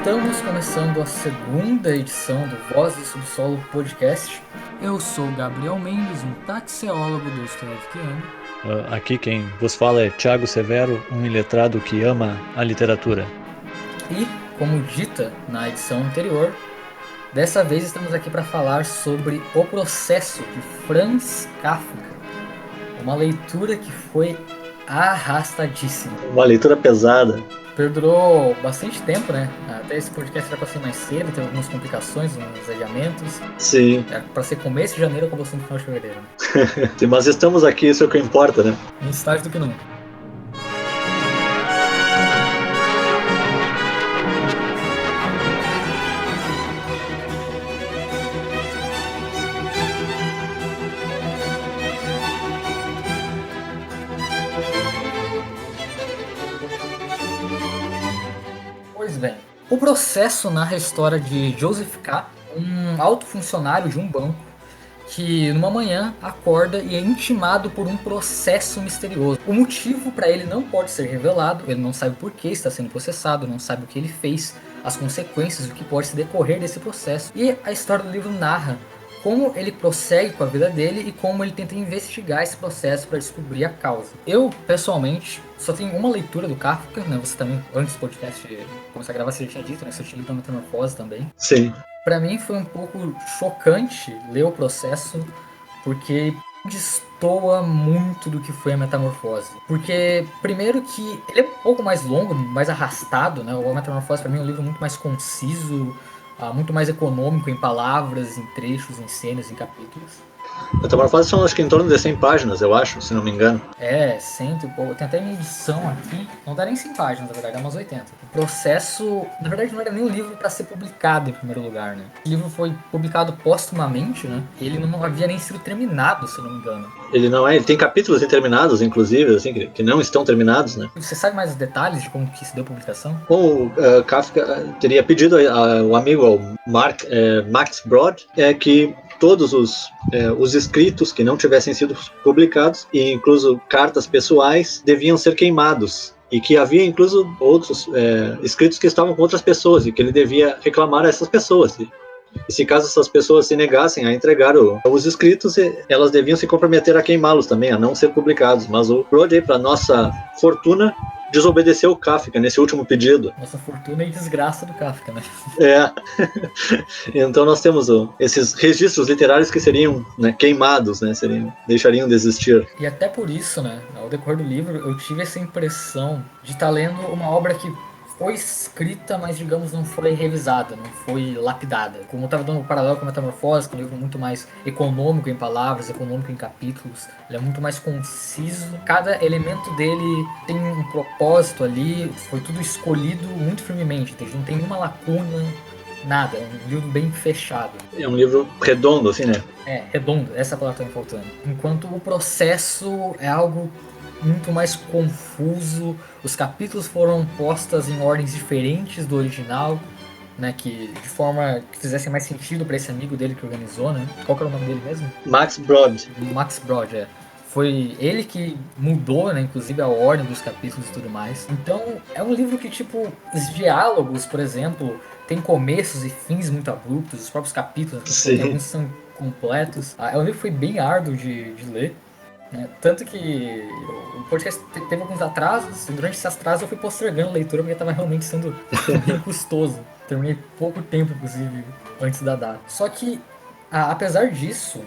Estamos começando a segunda edição do Voz do Subsolo Podcast. Eu sou o Gabriel Mendes, um taxeólogo dostoievskiano. Aqui quem vos fala é Thiago Severo, um iletrado que ama a literatura. E, como dita na edição anterior, dessa vez estamos aqui para falar sobre O Processo, de Franz Kafka. Uma leitura que foi arrastadíssima. Uma leitura pesada. Perdurou bastante tempo, né? Até esse podcast era para ser mais cedo, teve algumas complicações, uns adiamentos. Sim. Era para ser começo de janeiro, acabou sendo final de fevereiro. Mas estamos aqui, isso é o que importa, né? Mais tarde do que nunca. Pois bem, o processo narra a história de Joseph K., um alto funcionário de um banco, que numa manhã acorda e é intimado por um processo misterioso. O motivo para ele não pode ser revelado, ele não sabe por que está sendo processado, não sabe o que ele fez, as consequências, o que pode se decorrer desse processo. E a história do livro narra como ele prossegue com a vida dele e como ele tenta investigar esse processo para descobrir a causa. Eu, pessoalmente, só tenho uma leitura do Kafka, né? Você também, antes do podcast começar a gravar, você já tinha dito, né? Você tinha lido a Metamorfose também. Sim. Pra mim foi um pouco chocante ler o processo, porque destoa muito do que foi a Metamorfose. Porque, primeiro que ele é um pouco mais longo, mais arrastado, né? O Metamorfose pra mim é um livro muito mais conciso, muito mais econômico em palavras, em trechos, em cenas, em capítulos. Metamorfose são acho que em torno de 100 páginas, eu acho, se não me engano. É, 100 e pouco. Tem até minha edição aqui, não dá nem 100 páginas, na verdade, é umas 80. O processo, na verdade, não era nem um livro para ser publicado em primeiro lugar, né? O livro foi publicado póstumamente, né? Ele não havia nem sido terminado, se não me engano. Ele não é, ele tem capítulos interminados, inclusive, assim, que não estão terminados, né? Você sabe mais os detalhes de como que se deu a publicação? Como Kafka teria pedido ao amigo, ao Max Brod, que todos os escritos que não tivessem sido publicados, e incluso cartas pessoais, deviam ser queimados. E que havia incluso outros escritos que estavam com outras pessoas, e que ele devia reclamar a essas pessoas. E se caso essas pessoas se negassem a entregar os escritos, elas deviam se comprometer a queimá-los também, a não ser publicados. Mas o Brod, para nossa fortuna, desobedeceu o Kafka nesse último pedido. Nossa fortuna e desgraça do Kafka, né? Então nós temos esses registros literários que seriam, né, queimados, né, deixariam de existir. E até por isso, né, ao decorrer do livro, eu tive essa impressão de estar lendo uma obra que foi escrita, mas digamos não foi revisada, não foi lapidada. Como eu estava dando um paralelo com a Metamorfose, que é um livro muito mais econômico em palavras, econômico em capítulos, ele é muito mais conciso. Cada elemento dele tem um propósito ali, foi tudo escolhido muito firmemente, não tem nenhuma lacuna, nada, é um livro bem fechado. É um livro redondo, assim, né? É, redondo, essa palavra tá me faltando. Enquanto o processo é algo muito mais confuso, os capítulos foram postos em ordens diferentes do original, né, que de forma que fizesse mais sentido para esse amigo dele que organizou, né? Qual que era o nome dele mesmo? Max Brod. Max Brod, é. Foi ele que mudou, né, inclusive a ordem dos capítulos e tudo mais. Então, é um livro que, tipo, os diálogos, por exemplo, tem começos e fins muito abruptos, os próprios capítulos, alguns são completos. É um livro que foi bem árduo de ler. Tanto que o podcast teve alguns atrasos, e durante esses atrasos eu fui postergando a leitura porque estava realmente sendo bem custoso. Terminei pouco tempo, inclusive, antes da data. Só que, apesar disso,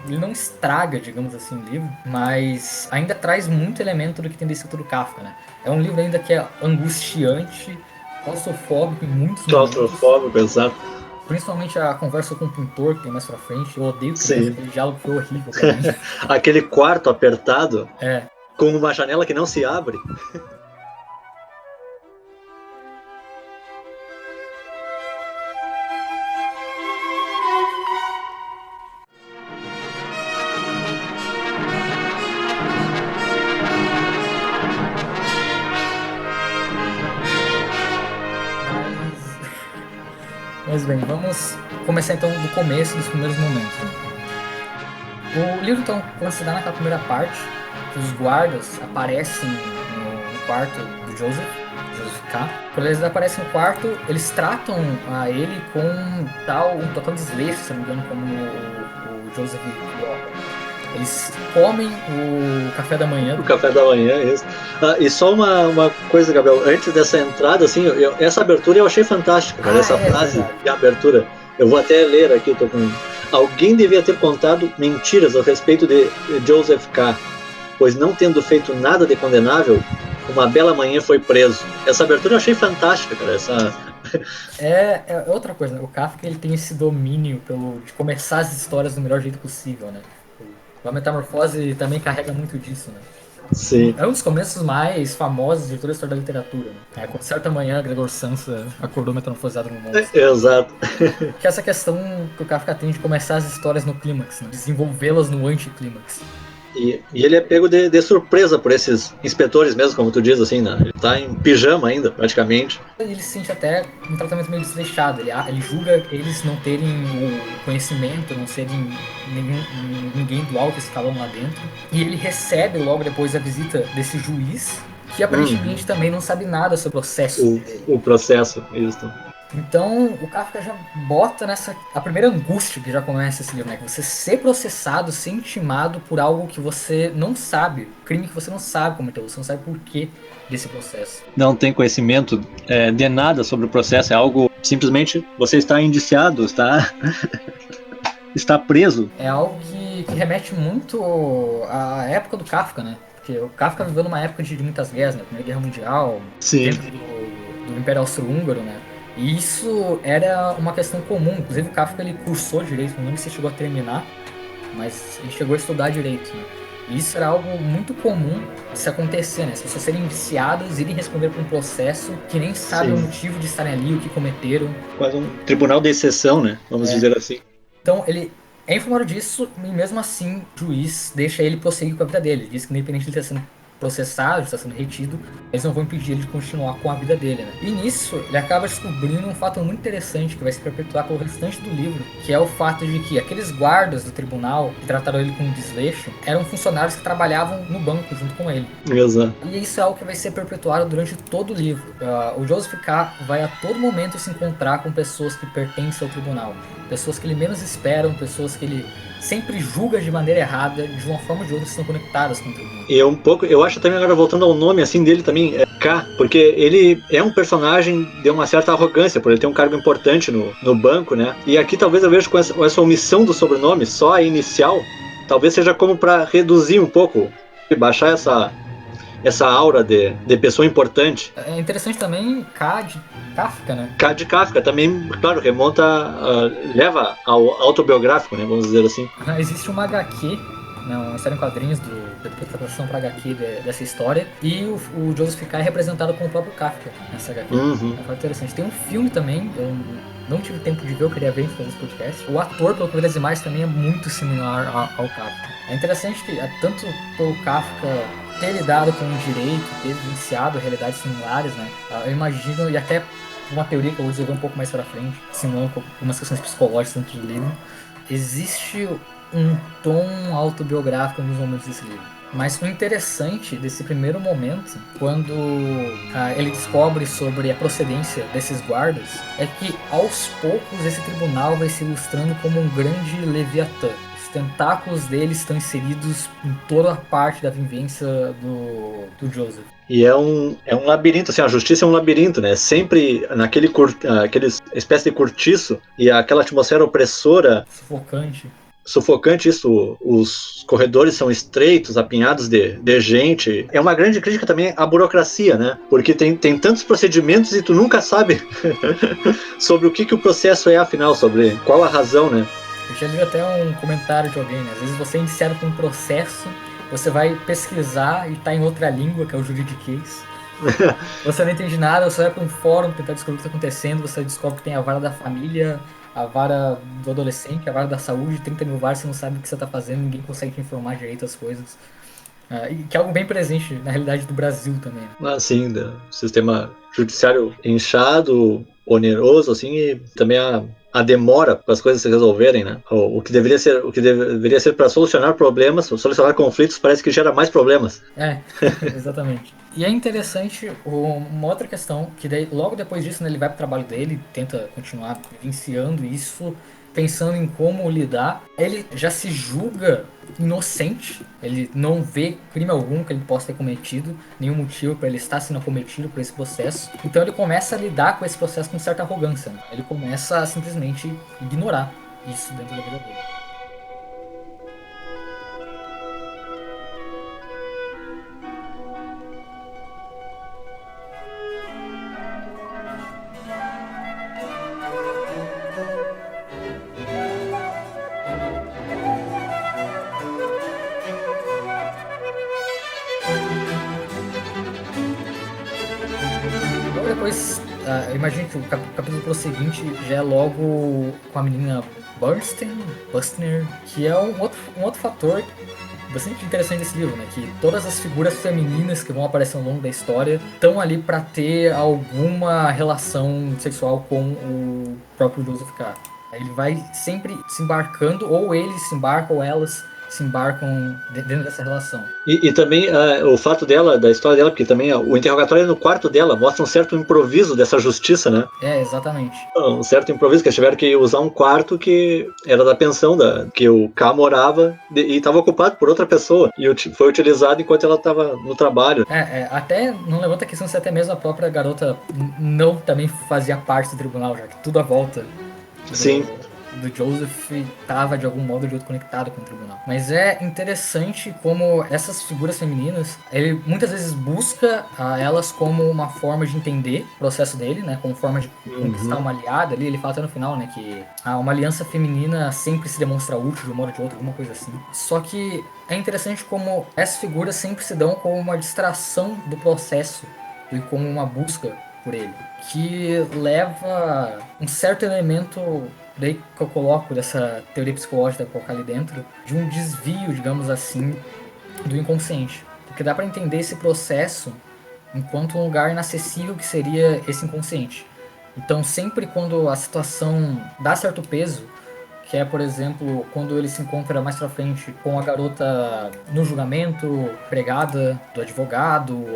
ele não estraga, digamos assim, o livro, mas ainda traz muito elemento do que tem descrito do Kafka, né? É um livro ainda que é angustiante, claustrofóbico em muitos momentos. Claustrofóbico, exato. Principalmente a conversa com o pintor que tem mais pra frente. Eu odeio que aquele diálogo foi horrível pra mim. Aquele quarto apertado, É. com uma janela que não se abre. Mas bem, vamos começar então do começo, dos primeiros momentos. O livro então se dá naquela primeira parte, que os guardas aparecem no quarto do Joseph Joseph K. Quando eles aparecem no quarto, eles tratam ele com um total desleixo, se não me engano, como o Joseph coloca. Eles comem o café da manhã. O café da manhã, isso. E só uma coisa, Gabriel, antes dessa entrada, assim, essa abertura eu achei fantástica, cara, essa frase verdade. de abertura. Eu vou até ler aqui, eu tô com... Alguém devia ter contado mentiras a respeito de Joseph K., pois não tendo feito nada de condenável, uma bela manhã foi preso. Essa abertura eu achei fantástica, cara, É outra coisa, né? O Kafka ele tem esse domínio de começar as histórias do melhor jeito possível, né? A Metamorfose também carrega muito disso, né? Sim. É um dos começos mais famosos de toda a história da literatura. Né? Quando certa manhã Gregor Samsa acordou metamorfoseado num monstro. Exato. Que é essa questão que o Kafka tem de começar as histórias no clímax, né? Desenvolvê-las no anticlímax. E ele é pego de surpresa por esses inspetores mesmo, como tu diz, assim, né? Ele tá em pijama ainda, praticamente. Ele se sente até um tratamento meio desleixado. Ele julga eles não terem o conhecimento, não serem ninguém do alto escalão lá dentro. E ele recebe logo depois a visita desse juiz, que aparentemente também não sabe nada sobre o processo. O processo, isso. Então, o Kafka já bota a primeira angústia que já começa esse livro, né? Que você ser processado, ser intimado por algo que você não sabe, crime que você não sabe cometer, você não sabe por que desse processo. Não tem conhecimento de nada sobre o processo, é algo simplesmente você está indiciado, está preso. É algo que remete muito à época do Kafka, né? Porque o Kafka viveu numa época de muitas guerras, né? Primeira Guerra Mundial, Sim. dentro do Império Austro-Húngaro, né? E isso era uma questão comum. Inclusive o Kafka ele cursou direito, não lembro se chegou a terminar, mas ele chegou a estudar direito, né? E isso era algo muito comum de se acontecer, né? As pessoas serem viciadas, irem responder por um processo que nem sabem o motivo de estarem ali, o que cometeram. Quase um tribunal de exceção, né? Vamos dizer assim. Então ele é informado disso e mesmo assim o juiz deixa ele prosseguir com a vida dele. Ele diz que independente de ele estar sendo processado, de estar sendo retido, eles não vão impedir ele de continuar com a vida dele, né? E nisso ele acaba descobrindo um fato muito interessante que vai se perpetuar pelo restante do livro, que é o fato de que aqueles guardas do tribunal que trataram ele com desleixo eram funcionários que trabalhavam no banco junto com ele. Exato. E isso é algo que vai ser perpetuado durante todo o livro. O Joseph K. vai a todo momento se encontrar com pessoas que pertencem ao tribunal, pessoas que ele menos esperam, pessoas que ele sempre julga de maneira errada, de uma forma ou de outra estão conectadas com o tribunal. E eu acho também, agora voltando ao nome assim dele também, é K, porque ele é um personagem de uma certa arrogância, por ele ter um cargo importante no banco, né? E aqui talvez eu veja com essa omissão do sobrenome, só a inicial, talvez seja como para reduzir um pouco, baixar essa aura de pessoa importante. É interessante também K de Kafka, né? K de Kafka também, claro, remonta, leva ao autobiográfico, né, vamos dizer assim. Existe uma HQ, né, uma história em quadrinhos da interpretação para HQ dessa história, e o Joseph K. é representado com o próprio Kafka nessa HQ. É interessante. Tem um filme também, eu não tive tempo de ver, eu queria ver antes de fazer esse podcast. O ator, pelo que eu vi das imagens, também é muito similar ao Kafka. É interessante que, tanto pelo Kafka ter lidado com o direito, ter vivenciado realidades similares, né? Eu imagino, e até uma teoria que eu vou desenvolver um pouco mais pra frente, simulando algumas questões psicológicas dentro do livro, existe um tom autobiográfico nos momentos desse livro. Mas o interessante desse primeiro momento, quando ele descobre sobre a procedência desses guardas, é que aos poucos esse tribunal vai se ilustrando como um grande leviatã. Os tentáculos dele estão inseridos em toda a parte da vivência do Joseph. E é um labirinto, assim, a justiça é um labirinto, né? Sempre aquele espécie de cortiço e aquela atmosfera opressora. Sufocante, isso, os corredores são estreitos, apinhados de gente. É uma grande crítica também à burocracia, né? Porque tem tantos procedimentos e tu nunca sabe sobre o que o processo é, afinal, sobre qual a razão, né? Eu já li até um comentário de alguém, né? Às vezes você é indiciado com um processo, você vai pesquisar e tá em outra língua, que é o juridiquês. Você não entende nada, você vai para um fórum tentar descobrir o que está acontecendo, você descobre que tem a vara da família, a vara do adolescente, a vara da saúde, 30 mil varas, você não sabe o que você está fazendo, ninguém consegue te informar direito as coisas. E que é algo bem presente na realidade do Brasil também. Sim, do sistema judiciário inchado, oneroso, assim, e também a demora para as coisas se resolverem, né? O que deveria ser para solucionar problemas, solucionar conflitos, parece que gera mais problemas. Exatamente. E é interessante uma outra questão, que daí, logo depois disso, né, ele vai pro trabalho dele, tenta continuar vivenciando isso, pensando em como lidar. Ele já se julga inocente, ele não vê crime algum que ele possa ter cometido, nenhum motivo para ele estar sendo cometido por esse processo. Então ele começa a lidar com esse processo com certa arrogância, né? Ele começa a simplesmente ignorar isso dentro da vida dele. Logo depois, eu imagino que o capítulo seguinte já é logo com a menina Bustner, que é um outro fator bastante interessante desse livro, né? Que todas as figuras femininas que vão aparecer ao longo da história estão ali para ter alguma relação sexual com o próprio Joseph K. Ele vai sempre se embarcando, ou eles se embarcam, ou elas se embarcam dentro dessa relação. E também o fato dela, da história dela, porque também o interrogatório é no quarto dela, mostra um certo improviso dessa justiça, né? Exatamente. Um certo improviso, que eles tiveram que usar um quarto que era da pensão que o K morava e estava ocupado por outra pessoa. E foi utilizado enquanto ela estava no trabalho. Até não levanta a questão se até mesmo a própria garota não também fazia parte do tribunal, já que tudo à volta Sim. do Joseph estava de algum modo ou de outro conectado com o tribunal. Mas é interessante como essas figuras femininas, ele muitas vezes busca elas como uma forma de entender o processo dele, né, como forma de conquistar uma aliada ali. Ele fala até no final, né, que uma aliança feminina sempre se demonstra útil de um modo ou de outro, alguma coisa assim. Só que é interessante como essas figuras sempre se dão como uma distração do processo e como uma busca por ele, que leva um certo elemento daí que eu coloco dessa teoria psicológica que eu colocar ali dentro, de um desvio, digamos assim, do inconsciente. Porque dá para entender esse processo enquanto um lugar inacessível que seria esse inconsciente. Então sempre quando a situação dá certo peso, que é, por exemplo, quando ele se encontra mais pra frente com a garota no julgamento, pregada do advogado,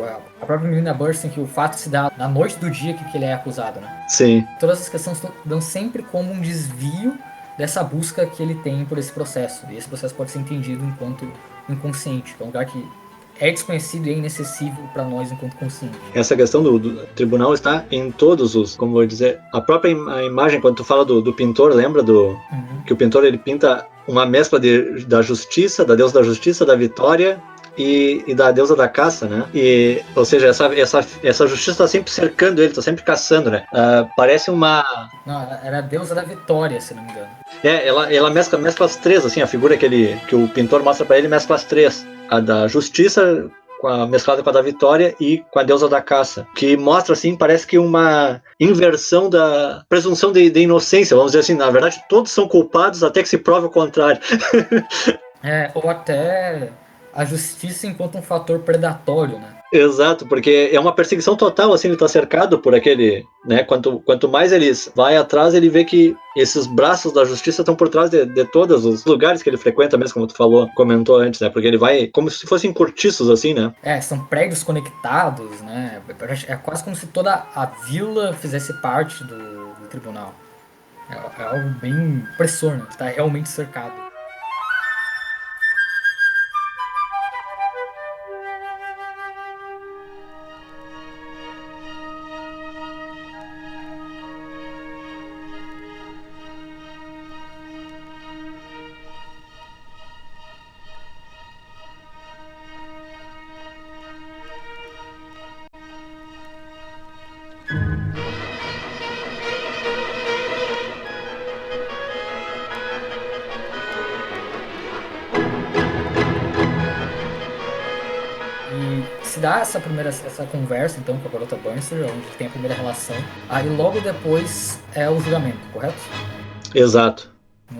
a própria menina Burstyn, que o fato se dá na noite do dia que ele é acusado, né? Sim. Todas essas questões dão sempre como um desvio dessa busca que ele tem por esse processo. E esse processo pode ser entendido enquanto inconsciente, que é um lugar que é desconhecido e é inacessível para nós enquanto consciente. Essa questão do tribunal está em todos os, como vou dizer, a própria imagem, quando tu fala do pintor, lembra que o pintor ele pinta uma mescla da justiça, da deusa da justiça, da vitória e da deusa da caça, né? E, ou seja, essa justiça está sempre cercando ele, está sempre caçando, né? Parece uma... Não, era a deusa da vitória, se não me engano. Ela mescla as três, assim, a figura que o pintor mostra para ele mescla as três. A da justiça mesclada com a da vitória e com a deusa da caça, que mostra, assim, parece que uma inversão da presunção de inocência, vamos dizer assim. Na verdade, todos são culpados até que se prove o contrário. Ou até a justiça enquanto um fator predatório, né? Exato, porque é uma perseguição total, assim, ele tá cercado por aquele, né, quanto mais ele vai atrás, ele vê que esses braços da justiça estão por trás de todos os lugares que ele frequenta, mesmo como tu comentou antes, né, porque ele vai como se fossem cortiços, assim, né. São prédios conectados, né, é quase como se toda a vila fizesse parte do tribunal. É algo bem opressor, né, tá realmente cercado. Se dá essa conversa, então, com a garota Burnster, onde tem a primeira relação. Aí logo depois é o julgamento, correto? Exato.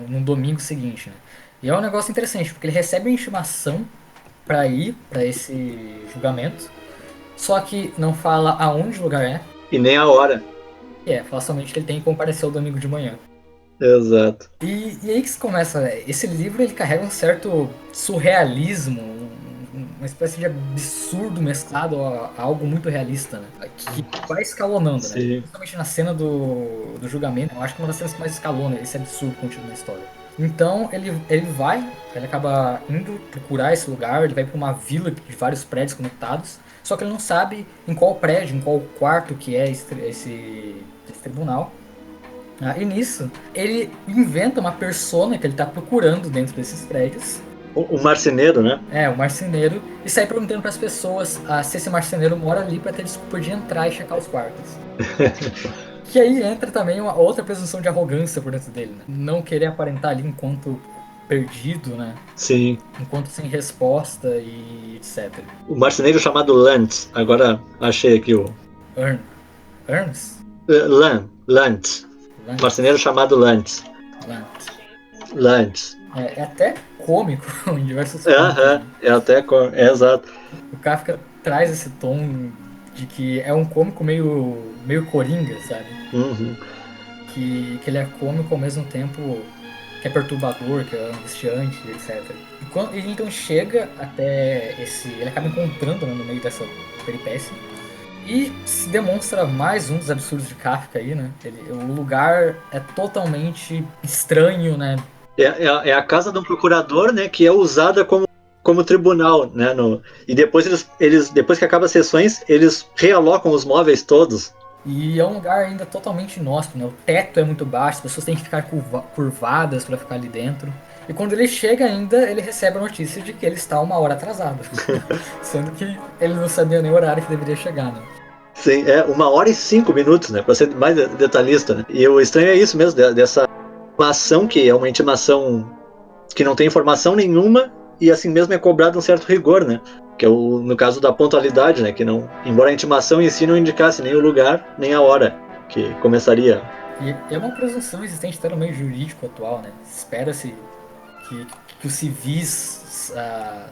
No domingo seguinte, né? E é um negócio interessante, porque ele recebe a intimação para ir para esse julgamento, só que não fala aonde o lugar é. E nem a hora. Fala somente que ele tem que comparecer o domingo de manhã. Exato. E aí que se começa, esse livro ele carrega um certo surrealismo, uma espécie de absurdo mesclado a algo muito realista, né? Que vai escalonando, né? Sim. Principalmente na cena do julgamento, eu acho que é uma das cenas que mais escalona esse absurdo contido na história. Então ele acaba indo procurar esse lugar, ele vai para uma vila de vários prédios conectados, só que ele não sabe em qual prédio, em qual quarto que é esse tribunal. E nisso, ele inventa uma persona que ele tá procurando dentro desses prédios. O marceneiro, né? O marceneiro. E sai perguntando pras pessoas se esse marceneiro mora ali pra ter desculpa de entrar e checar os quartos. Que aí entra também uma outra presunção de arrogância por dentro dele, né? Não querer aparentar ali enquanto perdido, né? Sim. Enquanto sem resposta e etc. O marceneiro chamado Lantz. Agora achei aqui o. Ernst? Lantz. Marceneiro chamado Lantz. Lantz. É até cômico em diversos pontos. Né? É até exato. O Kafka traz esse tom de que é um cômico meio coringa, sabe? Uhum. Que ele é cômico ao mesmo tempo que é perturbador, que é angustiante, etc. E quando ele então chega até ele acaba encontrando, né, no meio dessa peripécia e se demonstra mais um dos absurdos de Kafka aí, né? O lugar é totalmente estranho, né? É a casa de um procurador, né, que é usada como tribunal, né? E depois depois que acaba as sessões, eles realocam os móveis todos. E é um lugar ainda totalmente inóspito, né? O teto é muito baixo, as pessoas têm que ficar curvadas para ficar ali dentro. E quando ele chega ainda, ele recebe a notícia de que ele está 1 hora atrasado. Sendo que ele não sabia nem o horário que deveria chegar, né? Sim, 1 hora e 5 minutos, né? Pra ser mais detalhista, né? E o estranho é isso mesmo, dessa intimação, que é uma intimação que não tem informação nenhuma e assim mesmo é cobrado um certo rigor, né? Que é no caso da pontualidade, né? Que não, embora a intimação em si não indicasse nem o lugar, nem a hora que começaria. E é uma presunção existente até no meio jurídico atual, né? Espera-se que os civis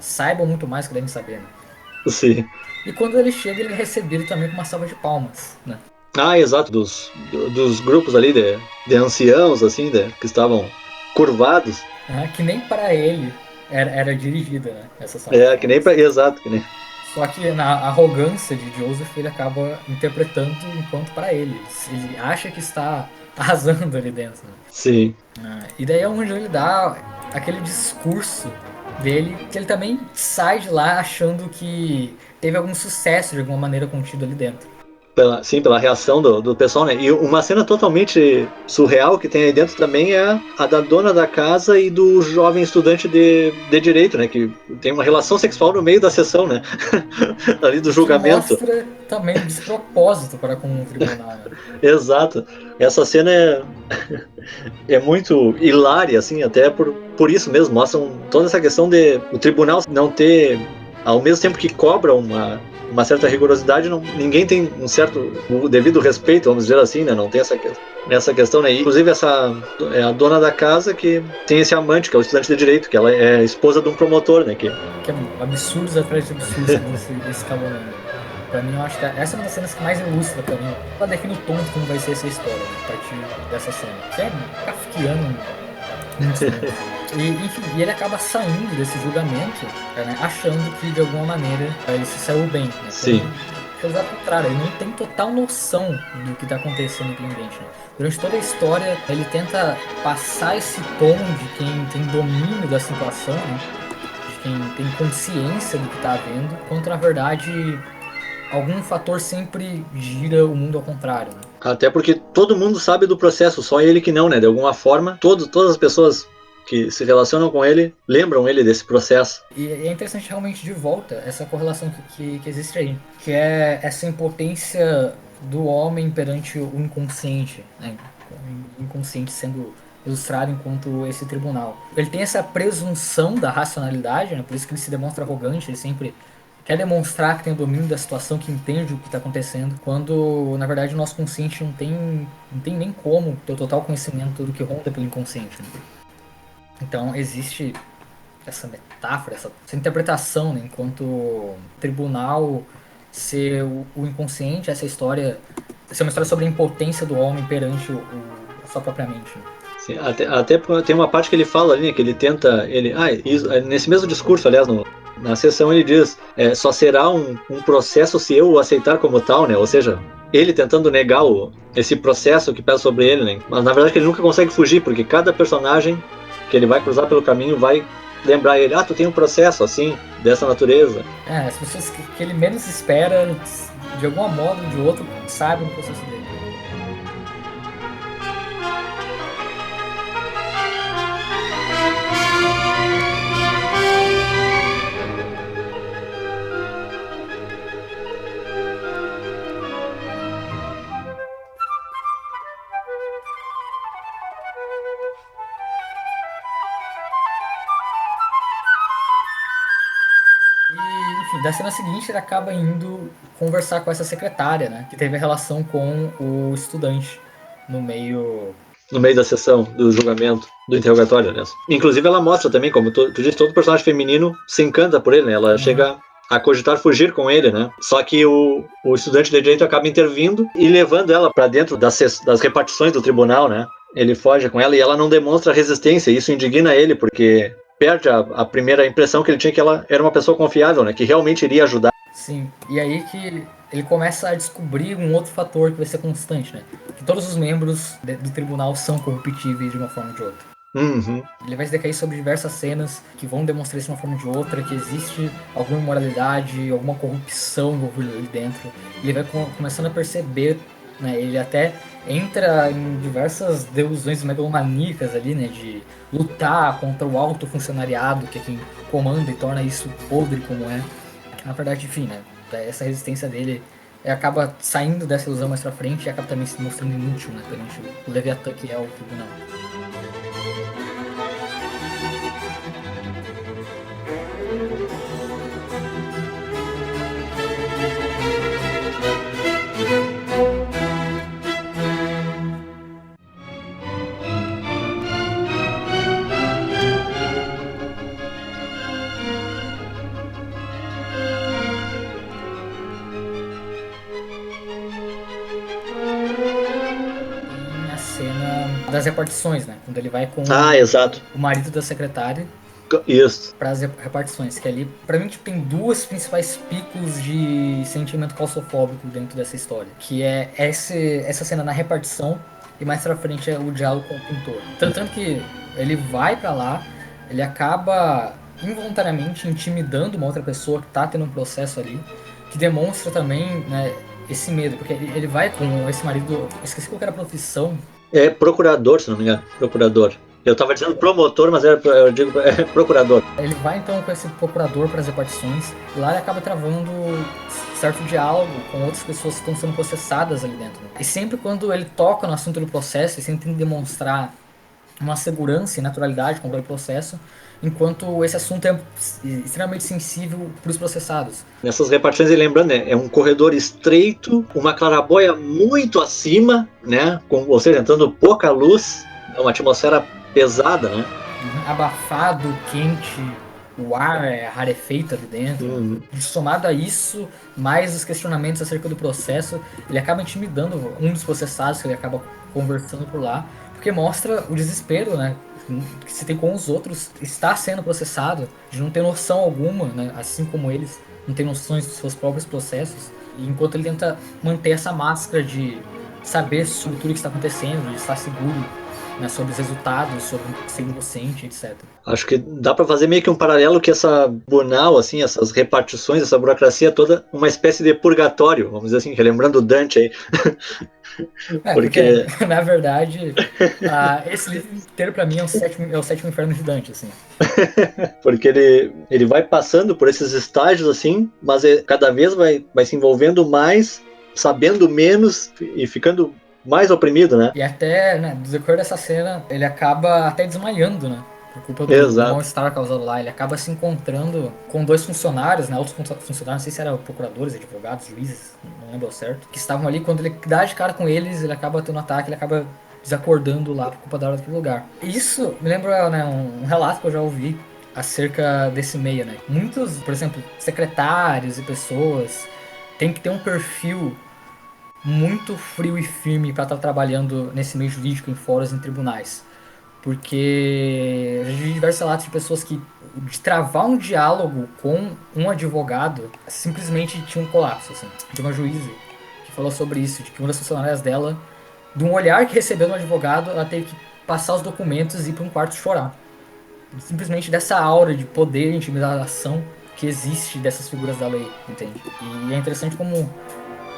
saibam muito mais que devem saber, né? Sim. E quando ele chega, ele é recebido também com uma salva de palmas, né? Exato, dos grupos ali de anciãos, assim, que estavam curvados. Que nem para ele era dirigida, né? Essa salva de palmas. Que nem pra. Exato, que nem. Só que na arrogância de Joseph, ele acaba interpretando enquanto para ele. Ele acha que está arrasando ali dentro. Né? Sim. E daí é onde ele dá aquele discurso dele, que ele também sai de lá achando que teve algum sucesso de alguma maneira contido ali dentro. Pela reação do pessoal, né? E uma cena totalmente surreal que tem aí dentro também é a da dona da casa e do jovem estudante de direito, né? Que tem uma relação sexual no meio da sessão, né? Ali do julgamento. Que mostra também o despropósito para com o tribunal, né? Exato. Essa cena é muito hilária, assim, até por isso mesmo. Mostram toda essa questão de o tribunal não ter, ao mesmo tempo que cobra uma certa rigorosidade, ninguém tem o devido respeito, vamos dizer assim, né? Não tem essa questão, né? Inclusive é a dona da casa que tem esse amante, que é o estudante de direito, que ela é esposa de um promotor, né? Que é absurdos atrás de absurdos desse calor. Pra mim, eu acho que essa é uma das cenas que mais ilustra pra mim. Ela define o tom de como vai ser essa história, né, a partir dessa cena. Que é kafkiano. E ele acaba saindo desse julgamento, né, achando que de alguma maneira ele se saiu bem. Né? Sim. Pelo contrário, ele não tem total noção do que está acontecendo aqui ambiente. Né? Durante toda a história, ele tenta passar esse tom de quem tem domínio da situação, né? De quem tem consciência do que está havendo, quando na verdade algum fator sempre gira o mundo ao contrário. Né? Até porque todo mundo sabe do processo, só ele que não, né? De alguma forma, todas as pessoas que se relacionam com ele lembram ele desse processo. E é interessante realmente de volta essa correlação que existe aí, que é essa impotência do homem perante o inconsciente, né? O inconsciente sendo ilustrado enquanto esse tribunal. Ele tem essa presunção da racionalidade, né? Por isso que ele se demonstra arrogante, ele sempre quer demonstrar que tem o domínio da situação, que entende o que está acontecendo, quando na verdade o nosso consciente não tem nem como ter o total conhecimento do que ronda pelo inconsciente. Né? Então existe essa metáfora, essa interpretação, né, enquanto tribunal ser o inconsciente, essa história ser uma história sobre a impotência do homem perante a sua própria mente. Né? Sim, até tem uma parte que ele fala ali, né, que ele tenta. Nesse mesmo discurso, aliás, na sessão ele diz: só será um processo se eu o aceitar como tal, né? Ou seja, ele tentando negar esse processo que pesa sobre ele, né? Mas na verdade que ele nunca consegue fugir, porque cada personagem que ele vai cruzar pelo caminho vai lembrar ele: tu tem um processo assim, dessa natureza. As pessoas que ele menos espera, de algum modo ou de outro, sabem o processo dele. E, enfim, da cena seguinte ele acaba indo conversar com essa secretária, né? Que teve a relação com o estudante no meio Da sessão, do julgamento, do interrogatório, né? Inclusive ela mostra também, como tu disse, todo personagem feminino se encanta por ele, né? Ela chega a cogitar fugir com ele, né? Só que o estudante de direito acaba intervindo e levando ela para dentro das repartições do tribunal, né? Ele foge com ela e ela não demonstra resistência, e isso indigna ele, porque perde a primeira impressão que ele tinha, que ela era uma pessoa confiável, né? Que realmente iria ajudar. Sim, e aí que ele começa a descobrir um outro fator que vai ser constante, né? Que todos os membros do tribunal são corruptíveis de uma forma ou de outra. Uhum. Ele vai se decair sobre diversas cenas que vão demonstrar isso de uma forma ou de outra, que existe alguma imoralidade, alguma corrupção envolvida ali dentro. Ele vai começando a perceber, né? Ele até entra em diversas delusões megalomaníacas ali, né? De lutar contra o alto funcionariado, que é quem comanda e torna isso podre como é. Na verdade, enfim, né? Essa resistência dele acaba saindo dessa ilusão mais pra frente e acaba também se mostrando inútil, né? Perante o Leviatã que é o tribunal. Das repartições, né? Quando ele vai com exato. o marido da secretária. Isso. Para as repartições, que ali, pra mim, tipo, tem duas principais picos de sentimento claustrofóbico dentro dessa história, que é essa cena na repartição e mais pra frente é o diálogo com o pintor. Tanto que ele vai pra lá, ele acaba involuntariamente intimidando uma outra pessoa que tá tendo um processo ali, que demonstra também, né, esse medo, porque ele vai com esse marido, esqueci qual era a profissão. É procurador, se não me engano, procurador. Eu tava dizendo promotor, mas eu digo procurador. Ele vai então com esse procurador para as repartições e lá ele acaba travando certo diálogo com outras pessoas que estão sendo processadas ali dentro. E sempre quando ele toca no assunto do processo, ele sempre tem que demonstrar uma segurança e naturalidade com o processo, enquanto esse assunto é extremamente sensível para os processados. Nessas repartições, lembrando, né, é um corredor estreito, uma clarabóia muito acima, né, ou seja, entrando pouca luz, uma atmosfera pesada, né? Abafado, quente, o ar é rarefeito ali dentro. Uhum. Somado a isso, mais os questionamentos acerca do processo, ele acaba intimidando um dos processados, que ele acaba conversando por lá, porque mostra o desespero, né, que se tem com os outros, está sendo processado, de não ter noção alguma, né, assim como eles não têm noções dos seus próprios processos, e enquanto ele tenta manter essa máscara de saber sobre tudo que está acontecendo, de estar seguro, né, sobre os resultados, sobre ser inocente, etc. Acho que dá para fazer meio que um paralelo que essa Bunal, assim, essas repartições, essa burocracia toda, uma espécie de purgatório, vamos dizer assim, relembrando Dante aí. Porque na verdade, esse livro inteiro pra mim é o sétimo inferno de Dante, assim. Porque ele vai passando por esses estágios, assim, mas cada vez vai se envolvendo mais, sabendo menos e ficando mais oprimido, né? E até, né, no decorrer dessa cena, ele acaba até desmaiando, né? Por culpa do mal-estar causado lá. Ele acaba se encontrando com dois funcionários, né? Outros funcionários, não sei se eram procuradores, advogados, juízes, não lembro ao certo, que estavam ali. Quando ele dá de cara com eles, ele acaba tendo um ataque, ele acaba desacordando lá por culpa da hora daquele lugar. Isso me lembra, né, um relato que eu já ouvi acerca desse meio, né? Muitos, por exemplo, secretários e pessoas têm que ter um perfil muito frio e firme para estar trabalhando nesse meio jurídico, em fóruns, em tribunais. porque a gente viu diversos relatos de pessoas que, de travar um diálogo com um advogado, simplesmente tinha um colapso, assim. De uma juíza que falou sobre isso, de que uma das funcionárias dela, de um olhar que recebeu do advogado, ela teve que passar os documentos e ir para um quarto chorar. Simplesmente dessa aura de poder e intimidação que existe dessas figuras da lei, entende? E é interessante como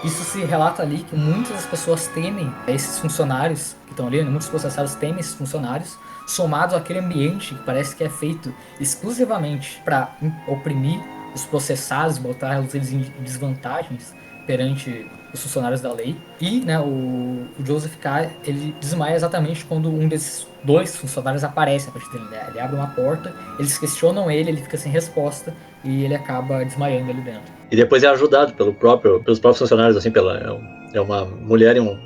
isso se relata ali, que muitas das pessoas temem esses funcionários que estão ali, né? Muitos processados temem esses funcionários, somados àquele ambiente que parece que é feito exclusivamente para oprimir os processados, botar eles em desvantagens perante os funcionários da lei. E, né, o Joseph K., ele desmaia exatamente quando um desses dois funcionários aparece a partir dele. Né? Ele abre uma porta, eles questionam ele fica sem resposta e ele acaba desmaiando ali dentro. E depois é ajudado pelos próprios funcionários, assim, é uma mulher e um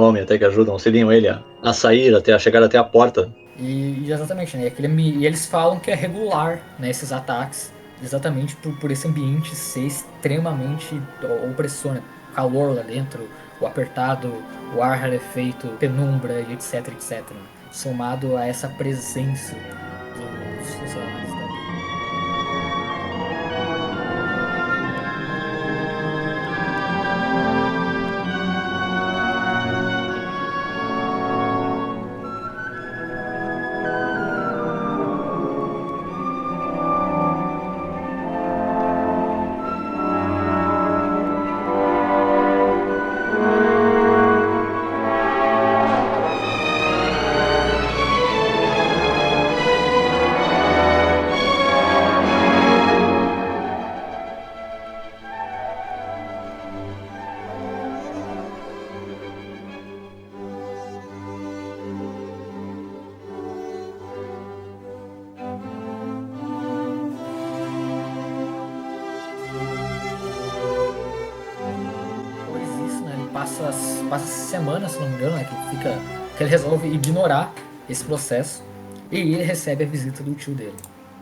homem até que ajudam, auxiliam ele a sair, a chegar até a porta. E exatamente, né? E eles falam que é regular, né, esses ataques, exatamente por esse ambiente ser extremamente opressor, né? O calor lá dentro, o apertado, o ar rarefeito, penumbra e etc, etc. Né? Somado a essa presença dos funcionários da lei. Passa semanas, se não me engano, né, que ele resolve ignorar esse processo e ele recebe a visita do tio dele.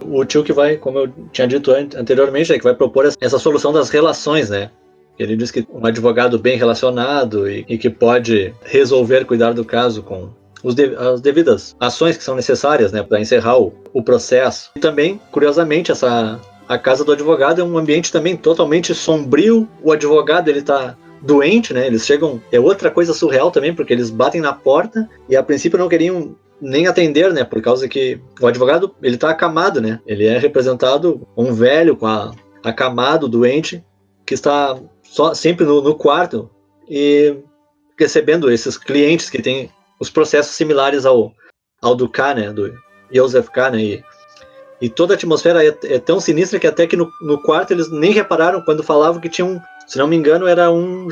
O tio que vai, como eu tinha dito anteriormente, que vai propor essa solução das relações, né? Ele diz que um advogado bem relacionado e que pode resolver, cuidar do caso com as devidas ações que são necessárias, né, para encerrar o processo. E também, curiosamente, a casa do advogado é um ambiente também totalmente sombrio. O advogado, ele tá doente, né? Eles chegam, é outra coisa surreal também, porque eles batem na porta e a princípio não queriam nem atender, né? Por causa que o advogado, ele tá acamado, né? Ele é representado um velho acamado, doente, que está sempre no quarto e recebendo esses clientes que têm os processos similares ao do K, né? Do Joseph K, né? E toda a atmosfera é tão sinistra que até que no quarto eles nem repararam quando falavam que tinha se não me engano, era um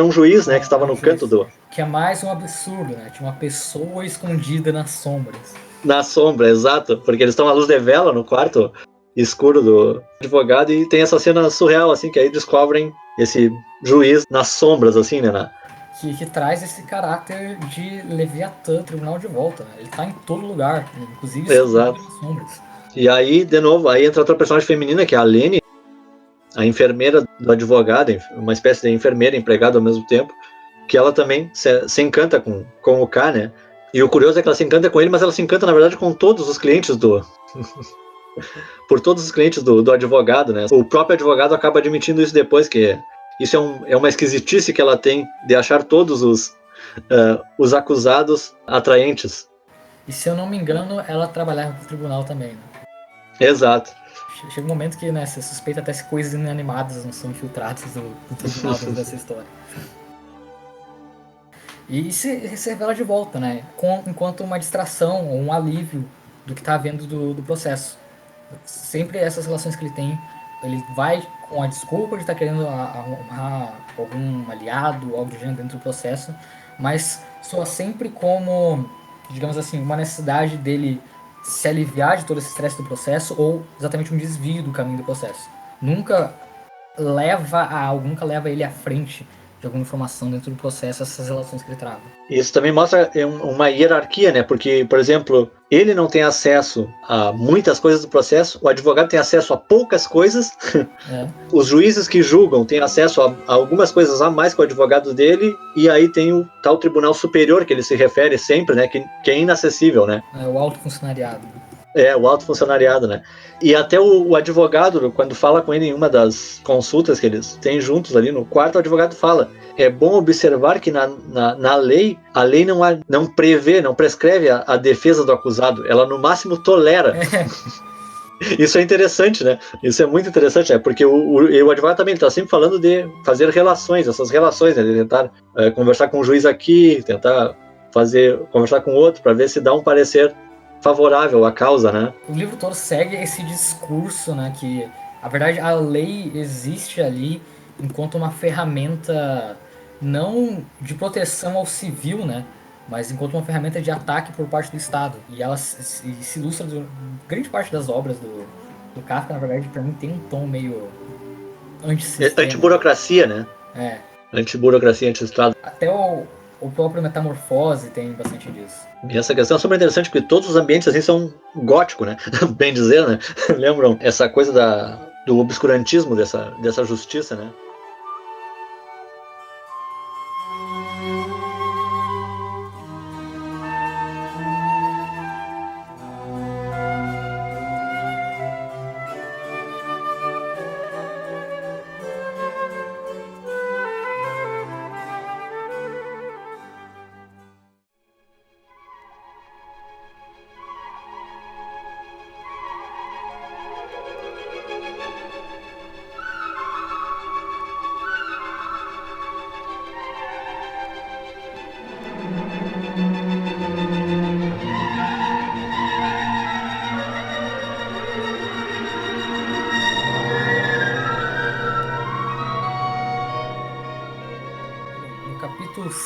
juiz, né, que estava no canto do... Que é mais um absurdo, né? Tinha uma pessoa escondida nas sombras. Na sombra, exato. Porque eles estão à luz de vela no quarto escuro do advogado e tem essa cena surreal, assim, que aí descobrem esse juiz nas sombras, assim, né? Que traz esse caráter de Leviatã, Tribunal de Volta, né? Ele tá em todo lugar, inclusive exato. Nas sombras. E aí, de novo, aí entra outra personagem feminina, que é a Lene, a enfermeira do advogado, uma espécie de enfermeira empregada ao mesmo tempo, que ela também se encanta com o K, né? E o curioso é que ela se encanta com ele, mas ela se encanta, na verdade, com todos os clientes por todos os clientes do advogado, né? O próprio advogado acaba admitindo isso depois, que isso é uma esquisitice que ela tem de achar todos os acusados atraentes. E se eu não me engano, ela trabalhava no tribunal também, né? Exato. Chega um momento que, né, você suspeita até se coisas inanimadas não são infiltradas do tribunal dentro dessa história. E se revela de volta, né? Enquanto uma distração ou um alívio do que está havendo do processo. Sempre essas relações que ele vai com a desculpa de estar querendo arrumar algum aliado, algo de gênero dentro do processo, mas soa sempre como, digamos assim, uma necessidade dele se aliviar de todo esse estresse do processo ou exatamente um desvio do caminho do processo. Nunca leva ele à frente de alguma informação dentro do processo, essas relações que ele trava. Isso também mostra uma hierarquia, né? Porque, por exemplo, ele não tem acesso a muitas coisas do processo, o advogado tem acesso a poucas coisas, os juízes que julgam têm acesso a algumas coisas a mais que o advogado dele, e aí tem o tal tribunal superior, que ele se refere sempre, né, que é inacessível, né? É o alto funcionariado. O alto funcionariado, né? E até o advogado, quando fala com ele em uma das consultas que eles têm juntos ali no quarto, o advogado fala: é bom observar que na lei, a lei não prevê, não prescreve a defesa do acusado, ela no máximo tolera. Isso é interessante, né? Isso é muito interessante, porque o advogado também está sempre falando de fazer relações, essas relações, né? De tentar conversar com um juiz aqui, tentar conversar com outro para ver se dá um parecer favorável à causa, né? O livro todo segue esse discurso, né, que, na verdade, a lei existe ali enquanto uma ferramenta não de proteção ao civil, né, mas enquanto uma ferramenta de ataque por parte do Estado. E ela se ilustra grande parte das obras do Kafka, na verdade, para mim tem um tom meio antissistema. Antiburocracia, né? Antiburocracia, anti-Estado. Até o próprio Metamorfose tem bastante disso. E essa questão é super interessante porque todos os ambientes assim são góticos, né? Bem dizer, né? Lembram essa coisa do obscurantismo dessa justiça, né?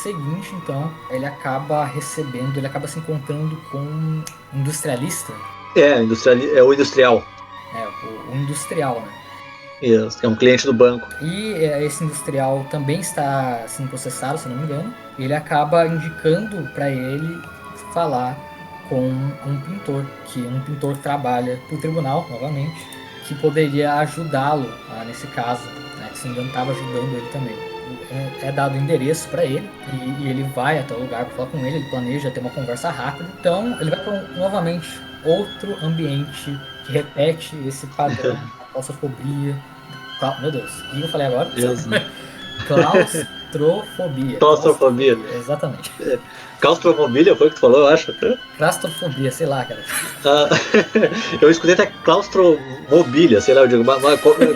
Seguinte, então, ele acaba se encontrando com um industrialista. É o industrial. O industrial, né? Isso, é um cliente do banco. E esse industrial também está sendo processado, se não me engano. E ele acaba indicando para ele falar com um pintor, que um pintor trabalha para o tribunal, novamente, que poderia ajudá-lo nesse caso, né? Que se não me engano estava ajudando ele também. É dado o endereço para ele e ele vai até o lugar para falar com ele planeja ter uma conversa rápida. Então ele vai para novamente outro ambiente que repete esse padrão da claustrofobia. Meu Deus, o que eu falei agora? Claustrofobia. Claustrofobia. Exatamente. Claustrofobia foi o que tu falou, eu acho. Claustrofobia, sei lá, cara. Eu escutei até claustromobília, sei lá, eu digo, mas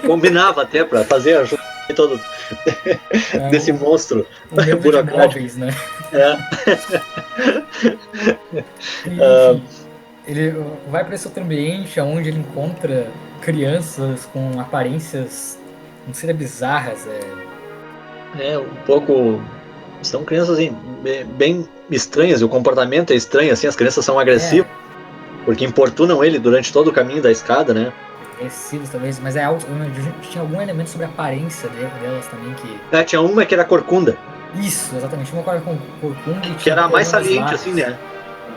combinava até para fazer a todo desse monstro burocrático, móveis, né? Enfim, ele vai para esse outro ambiente onde ele encontra crianças com aparências, não sei, bizarras. Um pouco. São crianças assim, bem estranhas, e o comportamento é estranho, assim, as crianças são agressivas, porque importunam ele durante todo o caminho da escada, né? Agressivos talvez, mas tinha algum elemento sobre a aparência delas também que... Tinha uma que era corcunda. Isso, exatamente, uma corcunda e que era a mais saliente, assim, né?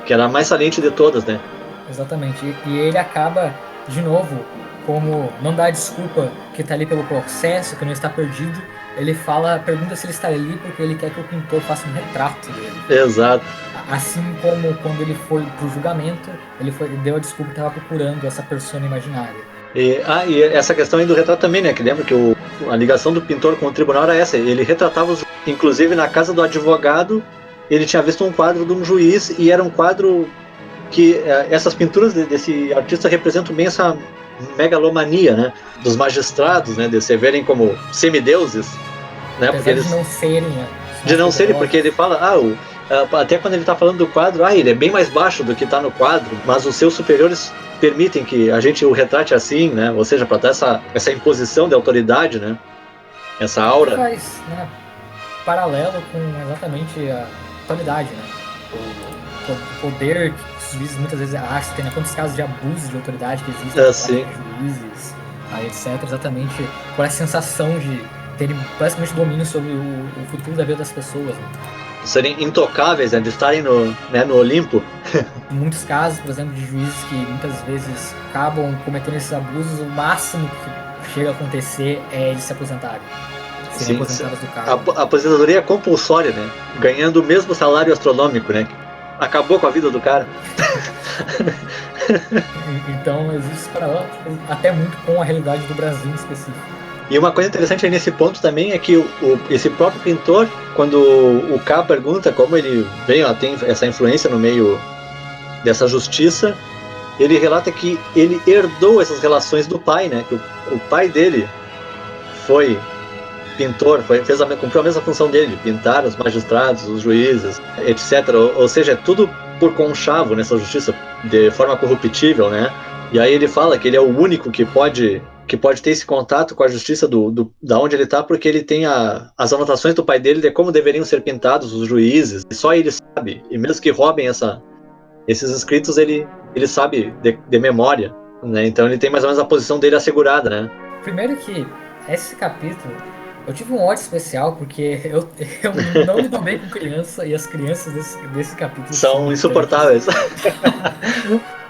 Que era a mais saliente de todas, né? Exatamente, e ele acaba, de novo, como não dá desculpa que tá ali pelo processo, que não está perdido, ele pergunta se ele está ali porque ele quer que o pintor faça um retrato dele. Exato. Assim como quando ele foi pro julgamento, ele deu a desculpa que estava procurando essa persona imaginária. E essa questão aí do retrato também, né? Que lembra que a ligação do pintor com o tribunal era essa. Ele retratava inclusive na casa do advogado, ele tinha visto um quadro de um juiz e era um quadro que essas pinturas desse artista representam bem essa megalomania, né? Dos magistrados, né? De se verem como semideuses, né? Porque eles de não serem, né? De não serem, porque ele fala, até quando ele está falando do quadro, ele é bem mais baixo do que está no quadro, mas os seus superiores permitem que a gente o retrate assim, né? Ou seja, para dar essa imposição de autoridade, né? Essa aura. Faz, né, paralelo com exatamente a atualidade, né? O poder que os juízes muitas vezes acham, tem quantos casos de abuso de autoridade que existem juízes, etc. Exatamente por essa sensação de terem basicamente domínio sobre o futuro da vida das pessoas, né? Serem intocáveis, né? De estarem no Olimpo. Em muitos casos, por exemplo, de juízes que muitas vezes acabam cometendo esses abusos, o máximo que chega a acontecer é eles se aposentarem. Serem Sim, aposentados do cargo. a aposentadoria é compulsória, né? Ganhando o mesmo salário astronômico, né? Acabou com a vida do cara. Então existe paralelo até muito com a realidade do Brasil em específico. E uma coisa interessante aí nesse ponto também é que esse próprio pintor, quando o K pergunta como ele veio, tem essa influência no meio dessa justiça, ele relata que ele herdou essas relações do pai, né? Que o pai dele foi pintor, cumpriu a mesma função dele, pintar os magistrados, os juízes, etc. Ou seja, é tudo por conchavo nessa justiça, de forma corruptível, né? E aí ele fala que ele é o único que pode ter esse contato com a justiça da onde ele está, porque ele tem as anotações do pai dele de como deveriam ser pintados os juízes, e só ele sabe. E mesmo que roubem esses escritos, ele sabe de memória, né? Então ele tem mais ou menos a posição dele assegurada, né? Primeiro que esse capítulo, eu tive um ódio especial porque eu não me dou bem com criança e as crianças desse capítulo São insuportáveis.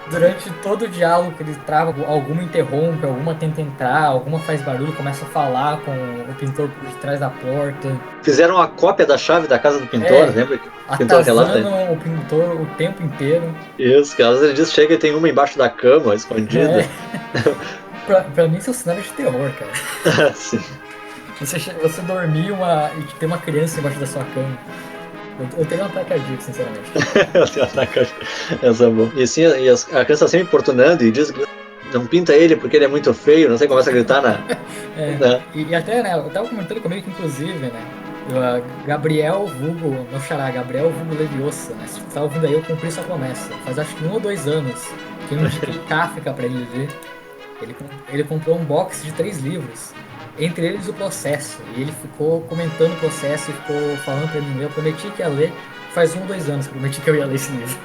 Durante todo o diálogo que ele trava, alguma interrompe, alguma tenta entrar, alguma faz barulho, começa a falar com o pintor por detrás da porta. Fizeram a cópia da chave da casa do pintor, lembra? Atazanam o pintor o tempo inteiro. Isso, que às vezes ele diz, chega e tem uma embaixo da cama, escondida. Pra mim isso é um cenário de terror, cara. Sim. Você dormir e ter uma criança embaixo da sua cama. Eu tenho um ataque cardíaco, sinceramente. Eu tenho um ataque cardíaco. Essa é boa. E assim, a criança sempre importunando e diz que não pinta ele porque ele é muito feio, não sei, começa a gritar na... né? E até, né, eu tava comentando comigo que, inclusive, né, Gabriel vulgo, meu xará, Gabriel vulgo Leviosa, né, se você tá ouvindo aí, eu cumpri sua promessa. Faz acho que 1 ou 2 anos que eu indiquei Kafka pra ele ler. Ele comprou um box de 3 livros. Entre eles o Processo, e ele ficou comentando o processo e ficou falando pra mim, eu prometi que ia ler, faz 1 ou 2 anos que eu prometi que eu ia ler esse livro.